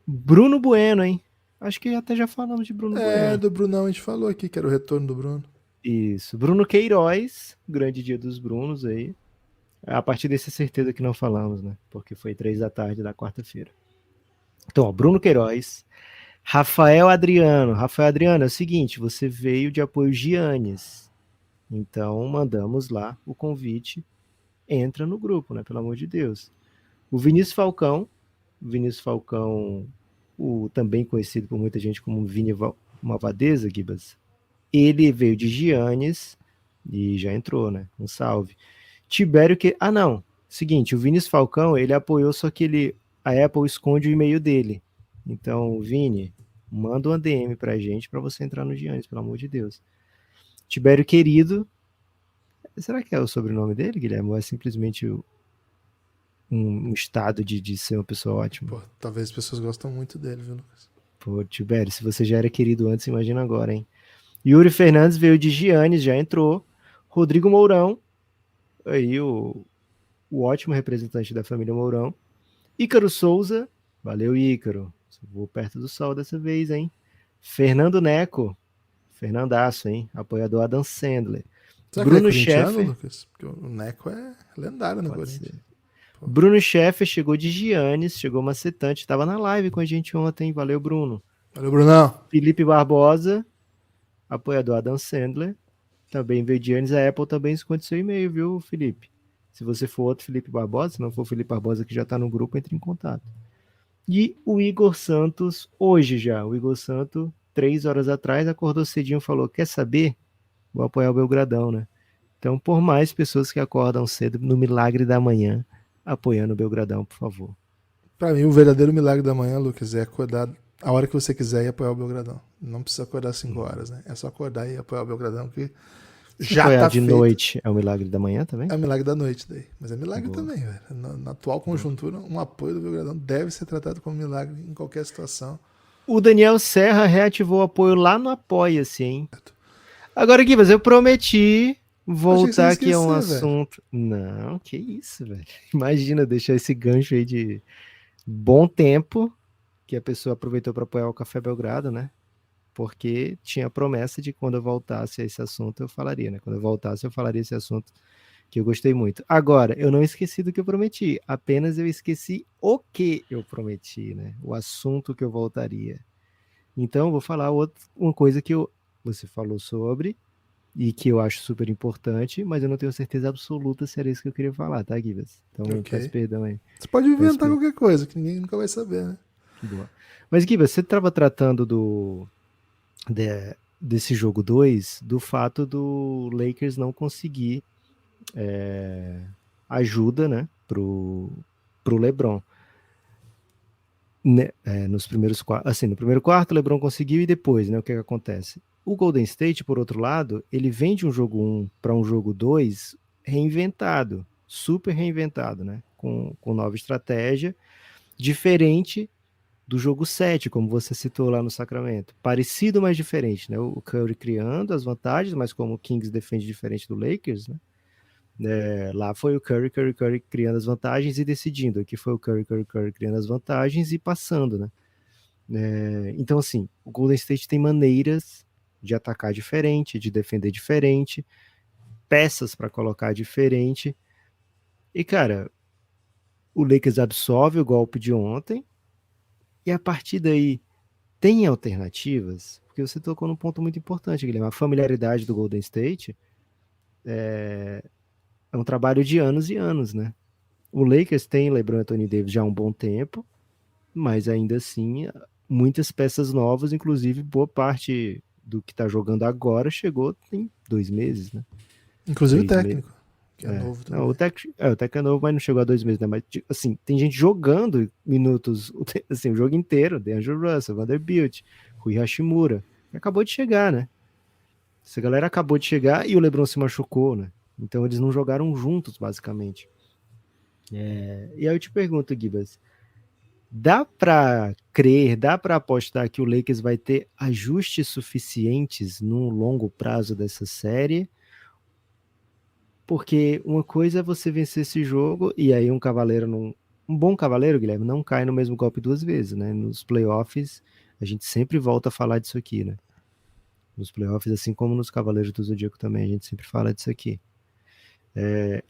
Bruno Bueno, hein? Acho que até já falamos de Bruno Bueno. Do Brunão a gente falou aqui, que era o retorno do Bruno. Isso. Bruno Queiroz, grande dia dos Brunos aí. A partir desse certeza que não falamos, né? Porque foi 3 da tarde da quarta-feira. Então, ó, Bruno Queiroz, Rafael Adriano. Rafael Adriano, é o seguinte, você veio de apoio Giannis. Então, mandamos lá o convite. Entra no grupo, né? Pelo amor de Deus. O Vinícius Falcão, o também conhecido por muita gente como Vini Malvadeza, Gibas, ele veio de Giannis e já entrou, né? Um salve. Tibério que... Ah, não. Seguinte, o Vinícius Falcão, ele apoiou, só que a Apple esconde o e-mail dele. Então, Vini, manda uma DM pra gente pra você entrar no Giannis, pelo amor de Deus. Tibério Querido, será que é o sobrenome dele, Guilherme? Ou é simplesmente um estado de ser uma pessoa ótima? Pô, talvez as pessoas gostam muito dele, viu, Lucas? Pô, Tibério, se você já era querido antes, imagina agora, hein? Yuri Fernandes veio de Giannis, já entrou. Rodrigo Mourão, aí o ótimo representante da família Mourão. Ícaro Souza, valeu Ícaro, vou perto do sol dessa vez, hein? Fernando Neco, Fernandaço, hein? Apoiador Adam Sandler. Será Bruno que ele é corintiano, Scheffer, Lucas? Porque o Neco é lendário no pode Corinthians. ser. Bruno Scheffer chegou de Giannis, chegou macetante, estava na live com a gente ontem, valeu Bruno. Valeu, Brunão. Felipe Barbosa, apoiador Adam Sandler, também veio de Giannis, a Apple também esconde seu e-mail, viu, Felipe? Se você for outro Felipe Barbosa, se não for o Felipe Barbosa que já está no grupo, entre em contato. E o Igor Santos, hoje já, o Igor Santos, 3 horas atrás, acordou cedinho e falou, quer saber? Vou apoiar o Belgradão, né? Então, por mais pessoas que acordam cedo no milagre da manhã, apoiando o Belgradão, por favor. Pra mim, o verdadeiro milagre da manhã, Lucas, é acordar a hora que você quiser e apoiar o Belgradão. Não precisa acordar 5 horas, né? É só acordar e apoiar o Belgradão, que já apoiar tá de feito. Noite é o milagre da manhã também? É o milagre da noite daí. Mas é milagre Boa. também, velho. Na atual conjuntura, um apoio do Belgradão deve ser tratado como milagre em qualquer situação. O Daniel Serra reativou o apoio lá no Apoia-se, hein? Agora, Guivas, eu prometi voltar aqui a um assunto. Não, que isso, velho. Imagina deixar esse gancho aí de bom tempo que a pessoa aproveitou para apoiar o Café Belgrado, né? Porque tinha a promessa de quando eu voltasse a esse assunto, eu falaria, né? Quando eu voltasse, eu falaria esse assunto que eu gostei muito. Agora, eu não esqueci do que eu prometi, apenas eu esqueci o que eu prometi, né? O assunto que eu voltaria. Então, eu vou falar uma coisa que você falou sobre e que eu acho super importante, mas eu não tenho certeza absoluta se era isso que eu queria falar, tá, Guivas? Então, peço perdão aí. Você pode inventar qualquer coisa, que ninguém nunca vai saber, né? Boa. Mas, Guivas, você estava tratando desse jogo 2, do fato do Lakers não conseguir ajuda, né, pro LeBron. Nos primeiros assim, no primeiro quarto o LeBron conseguiu e depois, né, o que acontece? O Golden State, por outro lado, ele vem de um jogo 1 para um jogo 2 reinventado, super reinventado, né, com nova estratégia, diferente do jogo 7, como você citou lá no Sacramento. Parecido, mas diferente, né? O Curry criando as vantagens, mas como o Kings defende diferente do Lakers, né? Lá foi o Curry criando as vantagens e decidindo. Aqui foi o Curry criando as vantagens e passando, né? Então, assim, o Golden State tem maneiras de atacar diferente, de defender diferente, peças para colocar diferente. E, cara, o Lakers absorve o golpe de ontem, e a partir daí, tem alternativas? Porque você tocou num ponto muito importante, Guilherme. A familiaridade do Golden State é um trabalho de anos e anos, né? O Lakers tem LeBron e Anthony Davis já há um bom tempo, mas ainda assim, muitas peças novas, inclusive boa parte do que tá jogando agora chegou tem 2 meses, né? Inclusive o técnico. que é novo também. Não, o Tech é novo, mas não chegou a 2 meses, né? Mas, assim, tem gente jogando minutos, assim, o jogo inteiro. DeAngelo Russell, Vanderbilt, Rui Hashimura, que acabou de chegar, né? Essa galera acabou de chegar e o LeBron se machucou, né? Então eles não jogaram juntos, basicamente. E aí eu te pergunto, Gibas, dá pra crer, dá pra apostar que o Lakers vai ter ajustes suficientes no longo prazo dessa série? Porque uma coisa é você vencer esse jogo e aí um cavaleiro não. Um bom cavaleiro, Guilherme, não cai no mesmo golpe 2 vezes, né? Nos playoffs, a gente sempre volta a falar disso aqui, né? Nos playoffs, assim como nos Cavaleiros do Zodíaco também, a gente sempre fala disso aqui.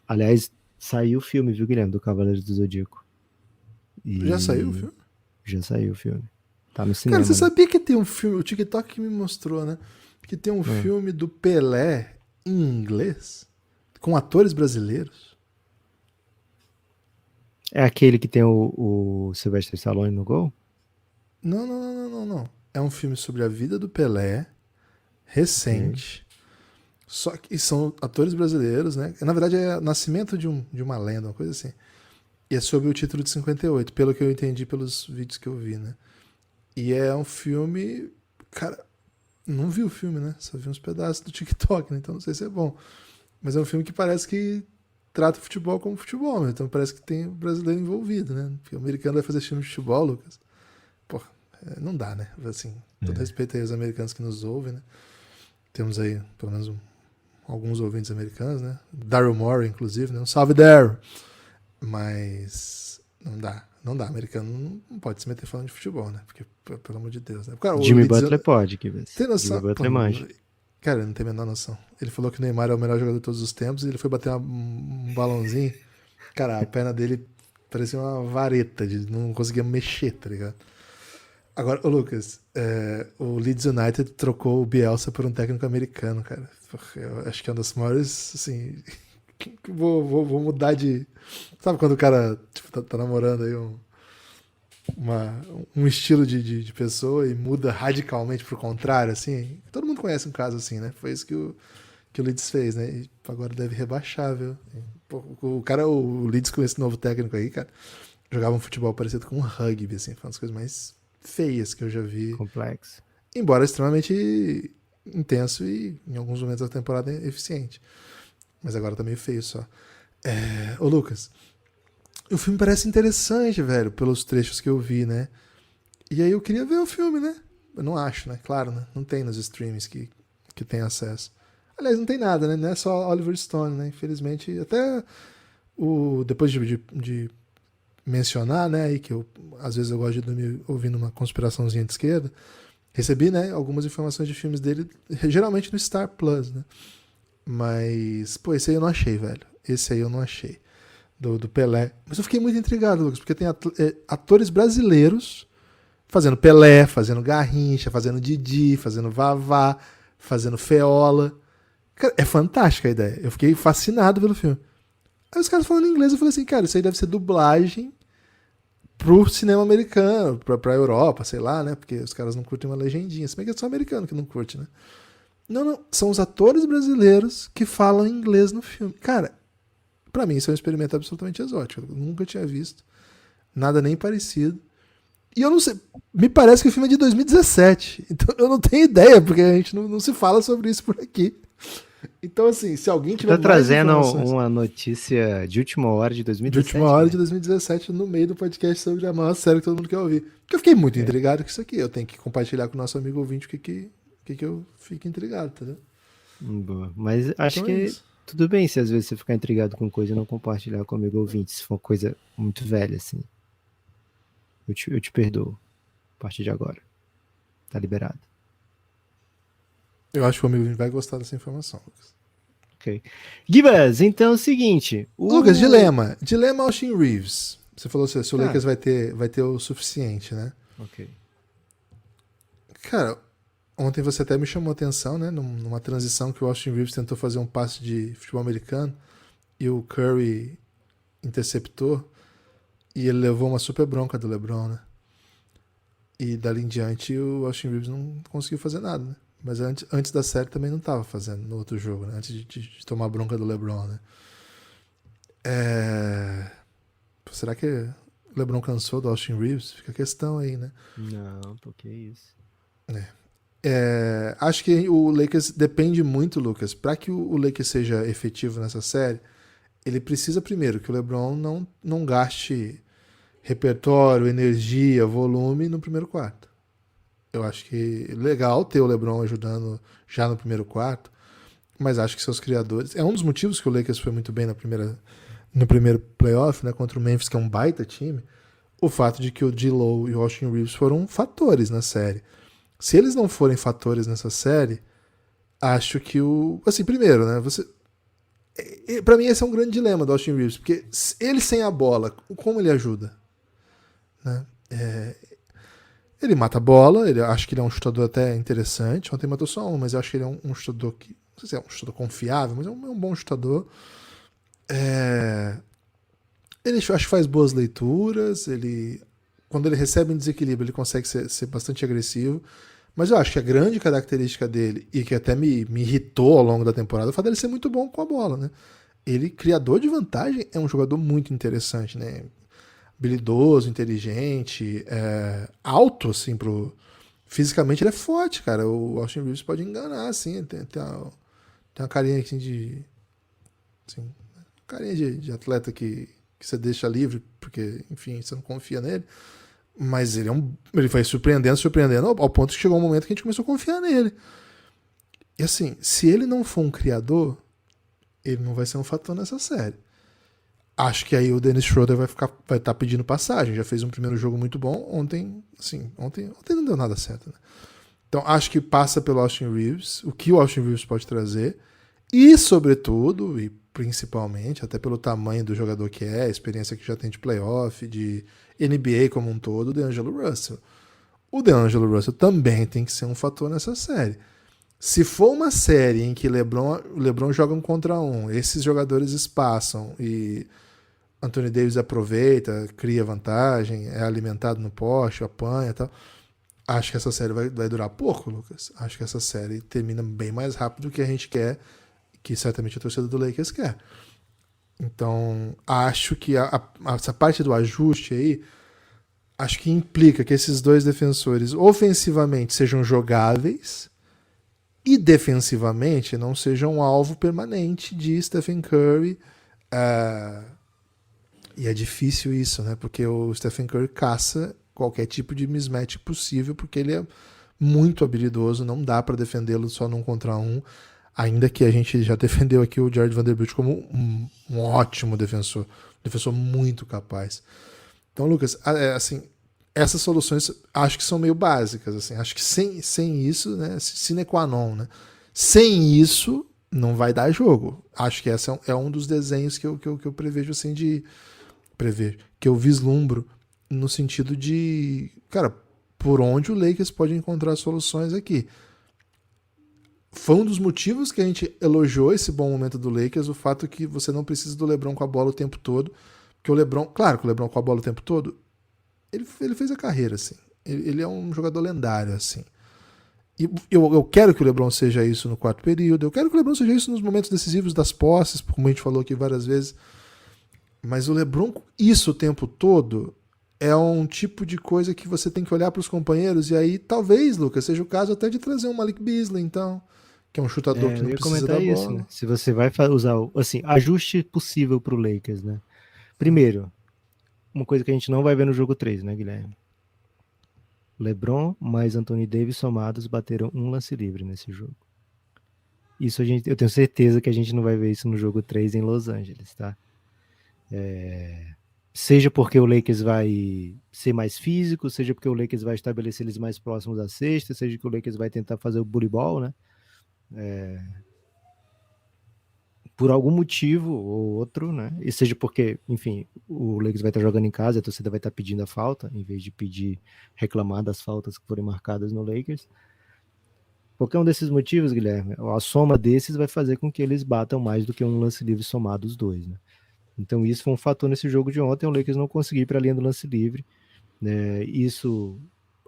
Aliás, saiu o filme, viu, Guilherme, do Cavaleiros do Zodíaco. Já saiu o filme? Já saiu o filme. Tá no cinema. Cara, você né? sabia que tem um filme, o TikTok que me mostrou, né? Que tem um filme do Pelé em inglês, com atores brasileiros. É aquele que tem o Sylvester Stallone no gol? Não. É um filme sobre a vida do Pelé, recente. Só que são atores brasileiros, né? Na verdade é o nascimento de uma lenda, uma coisa assim. E é sobre o título de 58, pelo que eu entendi pelos vídeos que eu vi, né? E é um filme... Cara, não vi o filme, né? Só vi uns pedaços do TikTok, né? Então não sei se é bom. Mas é um filme que parece que trata o futebol como futebol, né? Então parece que tem o brasileiro envolvido, né? Porque o americano vai fazer filme de futebol, Lucas. Pô, não dá, né? Assim, todo respeito aí aos americanos que nos ouvem, né? Temos aí, pelo menos, alguns ouvintes americanos, né? Daryl Morey, inclusive, né? Um salve, Daryl! Mas não dá. Americano não pode se meter falando de futebol, né? Porque, pelo amor de Deus, né? Cara, Jimmy Butler pode, que tem noção? Jimmy Butler manja. Cara, não tem a menor noção. Ele falou que o Neymar é o melhor jogador de todos os tempos e ele foi bater um balãozinho. Cara, a perna dele parecia uma vareta, não conseguia mexer, tá ligado? Agora, ô Lucas, o Leeds United trocou o Bielsa por um técnico americano, cara. Eu acho que é uma das maiores, assim... Vou mudar de... Sabe quando o cara tipo, tá namorando aí um estilo de pessoa e muda radicalmente pro contrário, assim? Todo mundo conhece um caso assim, né? Foi isso que o Leeds fez, né? E agora deve rebaixar, viu? Pô, o Leeds com esse novo técnico aí, cara, jogava um futebol parecido com um rugby, assim. Foi uma das coisas mais feias que eu já vi. Complexo. Embora extremamente intenso e, em alguns momentos da temporada, eficiente. Mas agora tá meio feio só. Ô Lucas, o filme parece interessante, velho, pelos trechos que eu vi, né? E aí eu queria ver o filme, né? Eu não acho, né? Claro, né? Não tem nos streams que tem acesso. Aliás, não tem nada, né? Não é só Oliver Stone, né? Infelizmente, até depois de mencionar, né? Aí que às vezes eu gosto de dormir ouvindo uma conspiraçãozinha de esquerda. Recebi, né? Algumas informações de filmes dele, geralmente no Star Plus, né? Mas, pô, esse aí eu não achei, velho. Esse aí eu não achei. Do Pelé. Mas eu fiquei muito intrigado, Lucas, porque tem atores brasileiros fazendo Pelé, fazendo Garrincha, fazendo Didi, fazendo Vavá, fazendo Feola. Cara, é fantástica a ideia. Eu fiquei fascinado pelo filme. Aí os caras falando em inglês, eu falei assim, cara, isso aí deve ser dublagem pro cinema americano, pra Europa, sei lá, né? Porque os caras não curtem uma legendinha. Se bem que é só americano que não curte, né? Não. São os atores brasileiros que falam inglês no filme. Cara, pra mim isso é um experimento absolutamente exótico. Eu nunca tinha visto. Nada nem parecido. E eu não sei. Me parece que o filme é de 2017. Então eu não tenho ideia, porque a gente não se fala sobre isso por aqui. Então, assim, se alguém tiver Tá trazendo uma notícia de última hora de 2017. De última hora de 2017, no meio do podcast sobre a maior série que todo mundo quer ouvir. Porque eu fiquei muito intrigado com isso aqui. Eu tenho que compartilhar com o nosso amigo ouvinte o que eu fico intrigado, entendeu? Boa. Mas acho Então que tudo bem se às vezes você ficar intrigado com coisa e não compartilhar com o amigo ouvinte, se for uma coisa muito velha, assim. Eu te perdoo. A partir de agora. Tá liberado. Eu acho que o amigo ouvinte vai gostar dessa informação, Lucas. Ok. Gibas, então é o seguinte. Lucas, dilema. Dilema Austin Reeves. Você falou se o Tá. Lakers vai ter o suficiente, né? Ok. Cara, ontem você até me chamou a atenção, né? Numa transição que o Austin Reeves tentou fazer um passe de futebol americano e o Curry interceptou e ele levou uma super bronca do LeBron, né? E dali em diante o Austin Reeves não conseguiu fazer nada, né? Mas antes da série também não estava fazendo no outro jogo, né? Antes de tomar bronca do LeBron, né? Será que o LeBron cansou do Austin Reeves? Fica a questão aí, né? Não, porque isso. Acho que o Lakers depende muito, Lucas. Para que o Lakers seja efetivo nessa série, ele precisa primeiro que o LeBron não gaste repertório, energia, volume no primeiro quarto. Eu acho que é legal ter o LeBron ajudando já no primeiro quarto, mas acho que seus criadores... É um dos motivos que o Lakers foi muito bem no primeiro playoff, né, contra o Memphis, que é um baita time, o fato de que o D-Low e o Austin Reeves foram fatores na série. Se eles não forem fatores nessa série, acho que o... Assim, primeiro, né, pra mim esse é um grande dilema do Austin Reeves, porque ele sem a bola, como ele ajuda? Né? Ele mata a bola, acho que ele é um chutador até interessante. Ontem matou só um, mas eu acho que ele é um chutador que... Não sei se é um chutador confiável, mas é um bom chutador. Ele acho que faz boas leituras, quando ele recebe um desequilíbrio, ele consegue ser bastante agressivo. Mas eu acho que a grande característica dele, e que até me irritou ao longo da temporada, é o fato dele ser muito bom com a bola, né? Ele, criador de vantagem, é um jogador muito interessante, né? Habilidoso, inteligente, alto, assim, fisicamente ele é forte, cara. O Austin Reeves pode enganar, assim, tem uma carinha assim assim, carinha de atleta que você deixa livre, porque, enfim, você não confia nele. Mas ele vai surpreendendo, ao ponto que chegou um momento que a gente começou a confiar nele. E assim, se ele não for um criador, ele não vai ser um fator nessa série. Acho que aí o Dennis Schroeder vai estar pedindo passagem. Já fez um primeiro jogo muito bom. Ontem não deu nada certo, né? Então acho que passa pelo Austin Reeves, o que o Austin Reeves pode trazer. E, sobretudo, e principalmente, até pelo tamanho do jogador que é, a experiência que já tem de playoff, de NBA como um todo, o DeAngelo Russell. O DeAngelo Russell também tem que ser um fator nessa série. Se for uma série em que LeBron joga um contra um, esses jogadores espaçam e Anthony Davis aproveita, cria vantagem, é alimentado no poste, apanha e tal, acho que essa série vai durar pouco, Lucas. Acho que essa série termina bem mais rápido do que a gente quer, que certamente a torcida do Lakers quer. Então, acho que essa parte do ajuste aí, acho que implica que esses dois defensores ofensivamente sejam jogáveis e defensivamente não sejam um alvo permanente de Stephen Curry. E é difícil isso, né? Porque o Stephen Curry caça qualquer tipo de mismatch possível, porque ele é muito habilidoso, não dá para defendê-lo só num contra um, ainda que a gente já defendeu aqui o Jared Vanderbilt como um ótimo defensor muito capaz. Então, Lucas, assim, essas soluções acho que são meio básicas, assim, acho que sem isso, né, sine qua non, né, sem isso não vai dar jogo. Acho que esse é um dos desenhos que eu prevejo, assim, que eu vislumbro no sentido de, cara, por onde o Lakers pode encontrar soluções aqui. Foi um dos motivos que a gente elogiou esse bom momento do Lakers, o fato que você não precisa do LeBron com a bola o tempo todo, porque o LeBron, claro que o LeBron com a bola o tempo todo, ele fez a carreira, assim. Ele é um jogador lendário, assim. E eu quero que o LeBron seja isso no quarto período, eu quero que o LeBron seja isso nos momentos decisivos das posses, como a gente falou aqui várias vezes. Mas o LeBron, isso o tempo todo, é um tipo de coisa que você tem que olhar para os companheiros, e aí talvez, Lucas, seja o caso até de trazer um Malik Beasley, então, que é um chutador que Eu não ia precisa comentar da isso, bola. né? Se você vai usar, assim, ajuste possível pro Lakers, né? Primeiro, uma coisa que a gente não vai ver no jogo 3, né, Guilherme? LeBron mais Anthony Davis somados bateram um lance livre nesse jogo. Isso eu tenho certeza que a gente não vai ver isso no jogo 3 em Los Angeles, tá? Seja porque o Lakers vai ser mais físico, seja porque o Lakers vai estabelecer eles mais próximos da cesta, seja que o Lakers vai tentar fazer o bully ball, né? Por algum motivo ou outro, né? E seja porque, enfim, o Lakers vai estar jogando em casa, a torcida vai estar pedindo a falta, em vez de reclamar das faltas que forem marcadas no Lakers. Qualquer um desses motivos, Guilherme, a soma desses vai fazer com que eles batam mais do que um lance livre somado os dois, né? Então isso foi um fator nesse jogo de ontem, o Lakers não conseguir ir para a linha do lance livre, né? Isso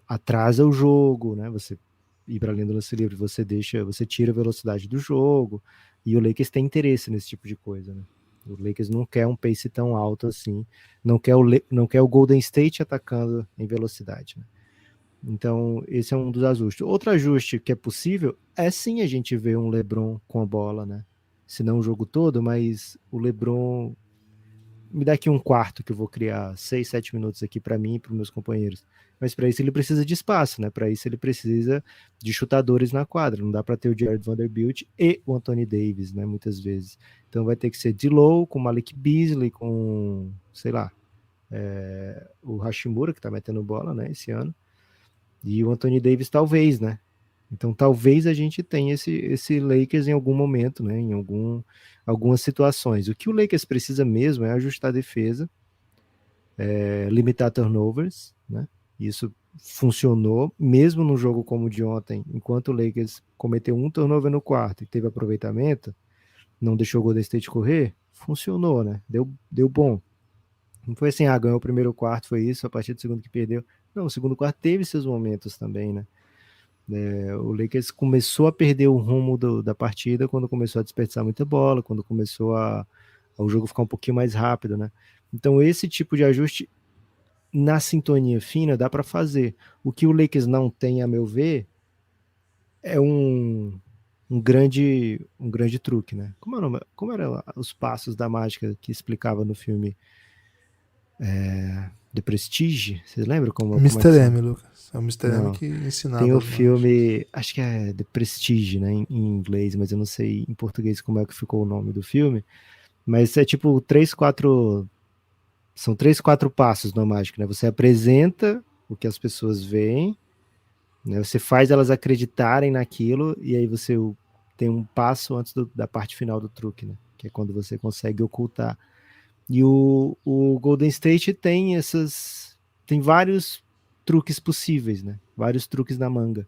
atrasa o jogo, né? Você ir para a linha do lance livre, você tira a velocidade do jogo, e o Lakers tem interesse nesse tipo de coisa, né? O Lakers não quer um pace tão alto assim, não quer o Golden State atacando em velocidade, né? Então, esse é um dos ajustes. Outro ajuste que é possível é sim a gente ver um LeBron com a bola, né? Se não o jogo todo, mas o LeBron me dá aqui um quarto que eu vou criar 6, 7 minutos aqui para mim e para os meus companheiros. Mas para isso ele precisa de espaço, né? Para isso ele precisa de chutadores na quadra. Não dá para ter o Jared Vanderbilt e o Anthony Davis, né? Muitas vezes. Então vai ter que ser D'Lo com Malik Beasley, com, sei lá, o Hashimura, que tá metendo bola, né? Esse ano. E o Anthony Davis talvez, né? Então talvez a gente tenha esse Lakers em algum momento, né? Em algumas situações. O que o Lakers precisa mesmo é ajustar a defesa, limitar turnovers, né? Isso funcionou, mesmo no jogo como o de ontem, enquanto o Lakers cometeu um turnover no quarto e teve aproveitamento, não deixou o Golden State correr, funcionou, né? Deu bom. Não foi assim, ganhou o primeiro quarto, foi isso, a partir do segundo que perdeu. Não, o segundo quarto teve seus momentos também, né? O Lakers começou a perder o rumo da partida quando começou a desperdiçar muita bola, quando começou o jogo ficar um pouquinho mais rápido, né? Então esse tipo de ajuste na sintonia fina dá para fazer. O que o Lakers não tem, a meu ver, é um grande truque, né? Como eram os passos da mágica que explicava no filme The Prestige? Vocês lembram como Mr. é que M, são? Lucas. É o Mr. M Não. que ensinava Tem o as mágicas. filme, acho que é The Prestige, né, em inglês, mas eu não sei em português como é que ficou o nome do filme. Mas é tipo são 3, 4 passos na mágica, né? Você apresenta o que as pessoas veem, né? Você faz elas acreditarem naquilo e aí você tem um passo antes da parte final do truque, né? Que é quando você consegue ocultar. E o Golden State tem vários truques possíveis, né? Vários truques na manga.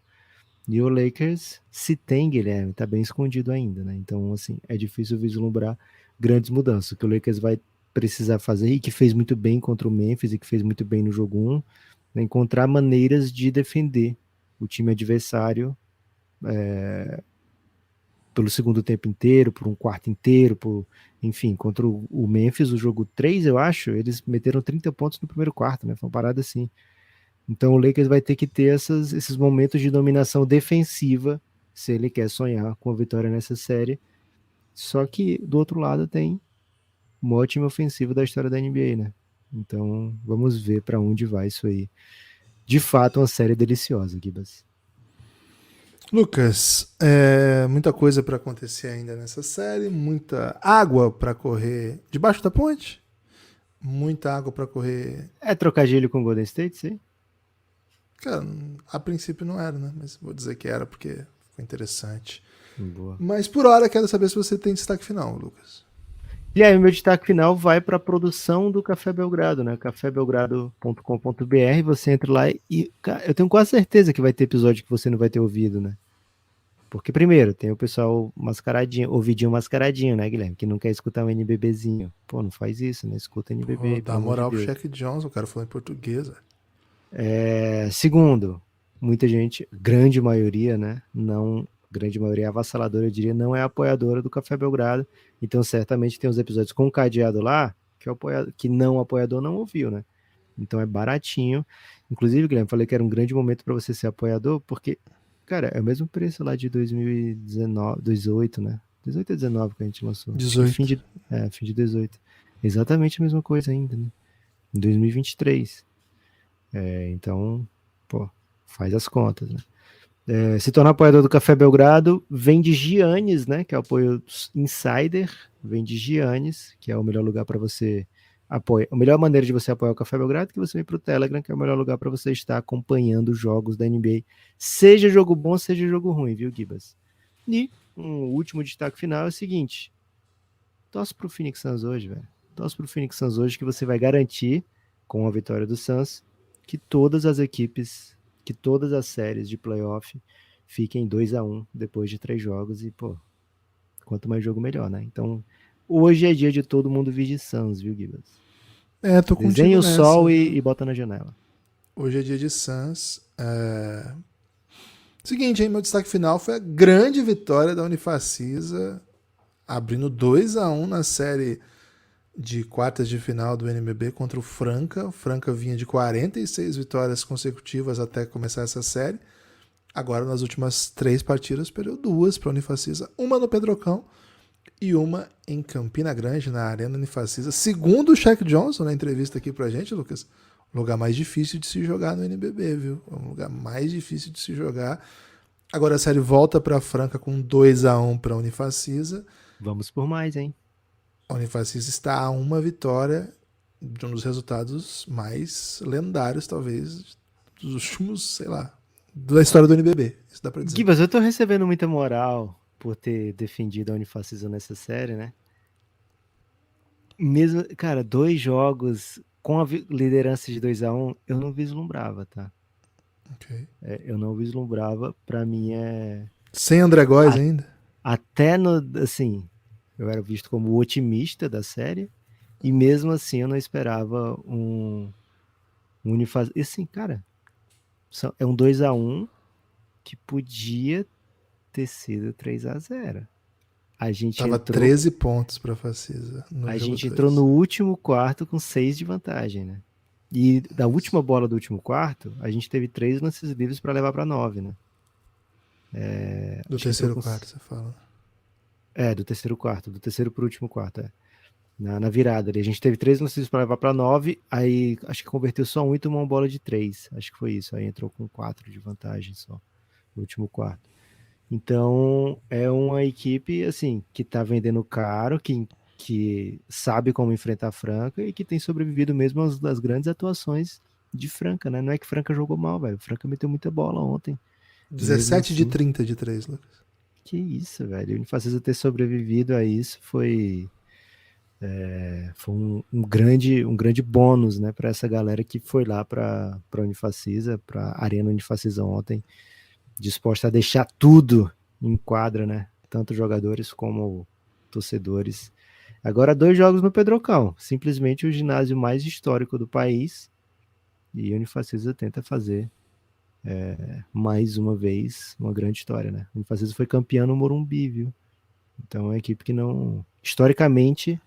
E o Lakers, se tem, Guilherme, tá bem escondido ainda, né? Então, assim, é difícil vislumbrar grandes mudanças. O que o Lakers vai precisar fazer, e que fez muito bem contra o Memphis, e que fez muito bem no jogo 1, é encontrar maneiras de defender o time adversário pelo segundo tempo inteiro, por um quarto inteiro, enfim, contra o Memphis, o jogo 3, eu acho, eles meteram 30 pontos no primeiro quarto, né? Foi uma parada assim. Então o Lakers vai ter que ter esses momentos de dominação defensiva se ele quer sonhar com a vitória nessa série. Só que do outro lado tem uma ótima ofensiva da história da NBA, né? Então vamos ver para onde vai isso aí. De fato, uma série deliciosa, Gibas. Lucas, muita coisa para acontecer ainda nessa série, muita água para correr debaixo da ponte, muita água para correr. É trocadilho com o Golden State, sim? Cara, a princípio não era, né? Mas vou dizer que era porque ficou interessante. Boa. Mas por hora quero saber se você tem destaque final, Lucas. E aí, meu destaque final vai para a produção do Café Belgrado, né? cafébelgrado.com.br. Você entra lá e eu tenho quase certeza que vai ter episódio que você não vai ter ouvido, né? Porque, primeiro, tem o pessoal mascaradinho, ouvidinho mascaradinho, né, Guilherme? Que não quer escutar um NBBzinho. Pô, não faz isso, né? Escuta NBB. Dá moral pro Shaq Johnson, o cara falou em português. Segundo, muita gente, grande maioria, né? Grande maioria avassaladora, eu diria, não é apoiadora do Café Belgrado. Então, certamente tem uns episódios com cadeado lá que não apoiador não ouviu, né? Então é baratinho. Inclusive, Guilherme, falei que era um grande momento para você ser apoiador, porque, cara, é o mesmo preço lá de 2019, 18, né? 18 e 19 que a gente lançou. 18. Fim de 18. Exatamente a mesma coisa ainda, né? Em 2023. Então, pô, faz as contas, né? Se tornar apoiador do Café Belgrado, vem de Giannis, né? Que é o apoio insider, vem de Giannis, que é o melhor lugar para você apoiar. A melhor maneira de você apoiar o Café Belgrado é que você vem para o Telegram, que é o melhor lugar para você estar acompanhando os jogos da NBA. Seja jogo bom, seja jogo ruim, viu, Gibas? E um último destaque final é o seguinte: torce pro Phoenix Suns hoje, velho. Torce pro Phoenix Suns hoje que você vai garantir, com a vitória do Suns, que todas as equipes, que todas as séries de playoff fiquem 2-1 depois de 3 jogos e, pô, quanto mais jogo melhor, né? Então, hoje é dia de todo mundo vir de Suns, viu, Gibas? Tô contigo Desenha o nessa, sol e bota na janela. Hoje é dia de Suns. Seguinte, hein, meu destaque final foi a grande vitória da Unifacisa, abrindo 2-1 na série de quartas de final do NBB contra o Franca. O Franca vinha de 46 vitórias consecutivas até começar essa série. Agora, nas últimas 3 partidas, perdeu 2 para a Unifacisa. Uma no Pedrocão e uma em Campina Grande, na Arena Unifacisa. Segundo o Shaq Johnson, na entrevista aqui pra gente, Lucas, o lugar mais difícil de se jogar no NBB, viu? É um lugar mais difícil de se jogar. Agora a série volta para Franca com 2-1 para a Unifacisa. Vamos por mais, hein? A Unifacisa está a uma vitória de um dos resultados mais lendários, talvez, dos últimos, sei lá, da história do NBB. Isso dá pra dizer. Gibas, eu tô recebendo muita moral por ter defendido a Unifacisa nessa série, né? Mesmo, cara, 2 jogos com a liderança de 2-1, eu não vislumbrava, tá? Okay. Eu não vislumbrava, pra mim Sem André Góes ainda? Até assim, eu era visto como o otimista da série, e mesmo assim eu não esperava um Unifacisa. E assim, cara, é um 2-1 que podia ter sido 3-0. A gente Tava 13 pontos pra Facisa. A gente entrou no último quarto com 6 de vantagem, né? E da última bola do último quarto, a gente teve 3 lances livres para levar para 9, né? Do terceiro quarto, você fala. Do terceiro quarto, do terceiro pro último quarto, na virada ali. A gente teve 3 lances livres para levar para 9, aí acho que converteu só 1 e tomou uma bola de 3. Acho que foi isso. Aí entrou com 4 de vantagem só no último quarto. Então, é uma equipe, assim, que tá vendendo caro, que sabe como enfrentar a Franca e que tem sobrevivido mesmo às grandes atuações de Franca, né? Não é que Franca jogou mal, velho. Franca meteu muita bola ontem. 17 de 30 de 3, Lucas. Que isso, velho. O Unifacisa ter sobrevivido a isso foi um grande bônus, né, para essa galera que foi lá para Unifacisa, para Arena Unifacisa ontem, disposta a deixar tudo em quadra, né? Tanto jogadores como torcedores. Agora 2 jogos no Pedrocão, simplesmente o ginásio mais histórico do país, e a Unifacisa tenta fazer mais uma vez uma grande história, né? A Unifacisa foi campeã no Morumbi, viu? Então é uma equipe que historicamente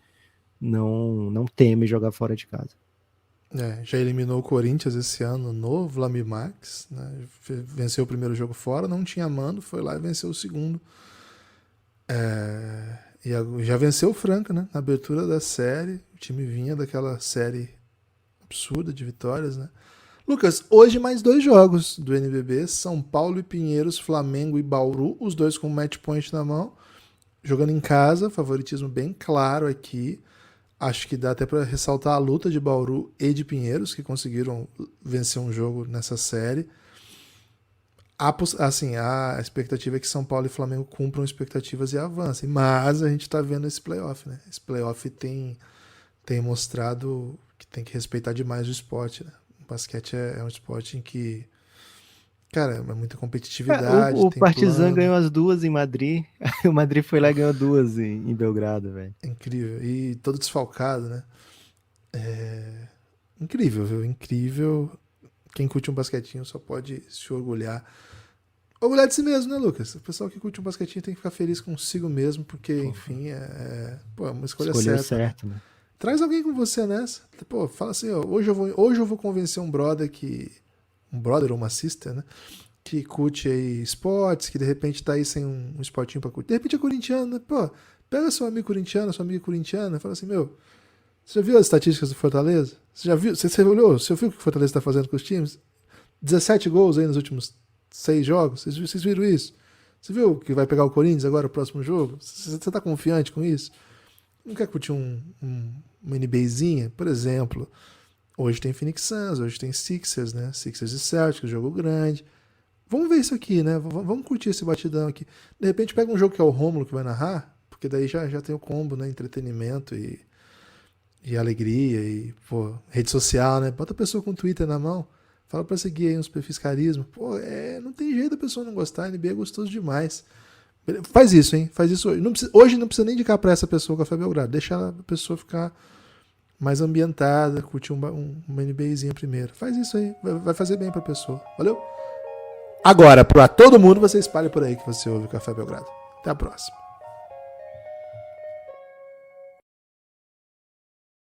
não teme jogar fora de casa. Já eliminou o Corinthians esse ano no Vlamimax, né? Venceu o primeiro jogo fora, não tinha mando, foi lá e venceu o segundo. E já venceu o Franca, né? Na abertura da série, o time vinha daquela série absurda de vitórias, né? Lucas, hoje mais 2 jogos do NBB, São Paulo e Pinheiros, Flamengo e Bauru, os 2 com match point na mão, jogando em casa, favoritismo bem claro aqui. Acho que dá até para ressaltar a luta de Bauru e de Pinheiros, que conseguiram vencer um jogo nessa série. A expectativa é que São Paulo e Flamengo cumpram expectativas e avancem, mas a gente está vendo esse playoff, né? Esse playoff tem mostrado que tem que respeitar demais o esporte, né? O basquete é um esporte em que, cara, é muita competitividade. O Partizan ganhou as 2 em Madrid. O Madrid foi lá e ganhou 2 em Belgrado, velho. Incrível. E todo desfalcado, né? Incrível, viu? Incrível. Quem curte um basquetinho só pode se orgulhar. Orgulhar de si mesmo, né, Lucas? O pessoal que curte um basquetinho tem que ficar feliz consigo mesmo, porque, enfim, é uma escolha Escolheu certa. certo, né? Traz alguém com você nessa. Pô, fala assim, ó, hoje eu vou convencer um brother ou uma sister, né? Que curte aí esportes, que de repente tá aí sem um esportinho pra curtir. De repente é corintiano, né? Pô, pega seu amigo corintiano, sua amiga corintiana, fala assim, meu, você já viu as estatísticas do Fortaleza? Você olhou? Você viu o que o Fortaleza tá fazendo com os times? 17 gols aí nos últimos 6 jogos. Vocês viram isso? Você viu que vai pegar o Corinthians agora, o próximo jogo? Você tá confiante com isso? Não quer curtir uma NBAzinha? Por exemplo, hoje tem Phoenix Suns, hoje tem Sixers, né? Sixers e Celtics, jogo grande. Vamos ver isso aqui, né? Vamos curtir esse batidão aqui. De repente pega um jogo que é o Rômulo que vai narrar, porque daí já tem o combo, né? Entretenimento e alegria e, pô, rede social, né? Bota a pessoa com o Twitter na mão, fala pra seguir aí uns perfis carisma. Pô, não tem jeito da pessoa não gostar, a NBA é gostoso demais. Faz isso, hein? Faz isso hoje. Hoje não precisa nem indicar pra essa pessoa o Café Belgrado. Deixa a pessoa ficar mais ambientada, curtir uma NBAzinha primeiro. Faz isso aí, vai fazer bem pra pessoa. Valeu? Agora, pra todo mundo, você espalha por aí que você ouve o Café Belgrado. Até a próxima.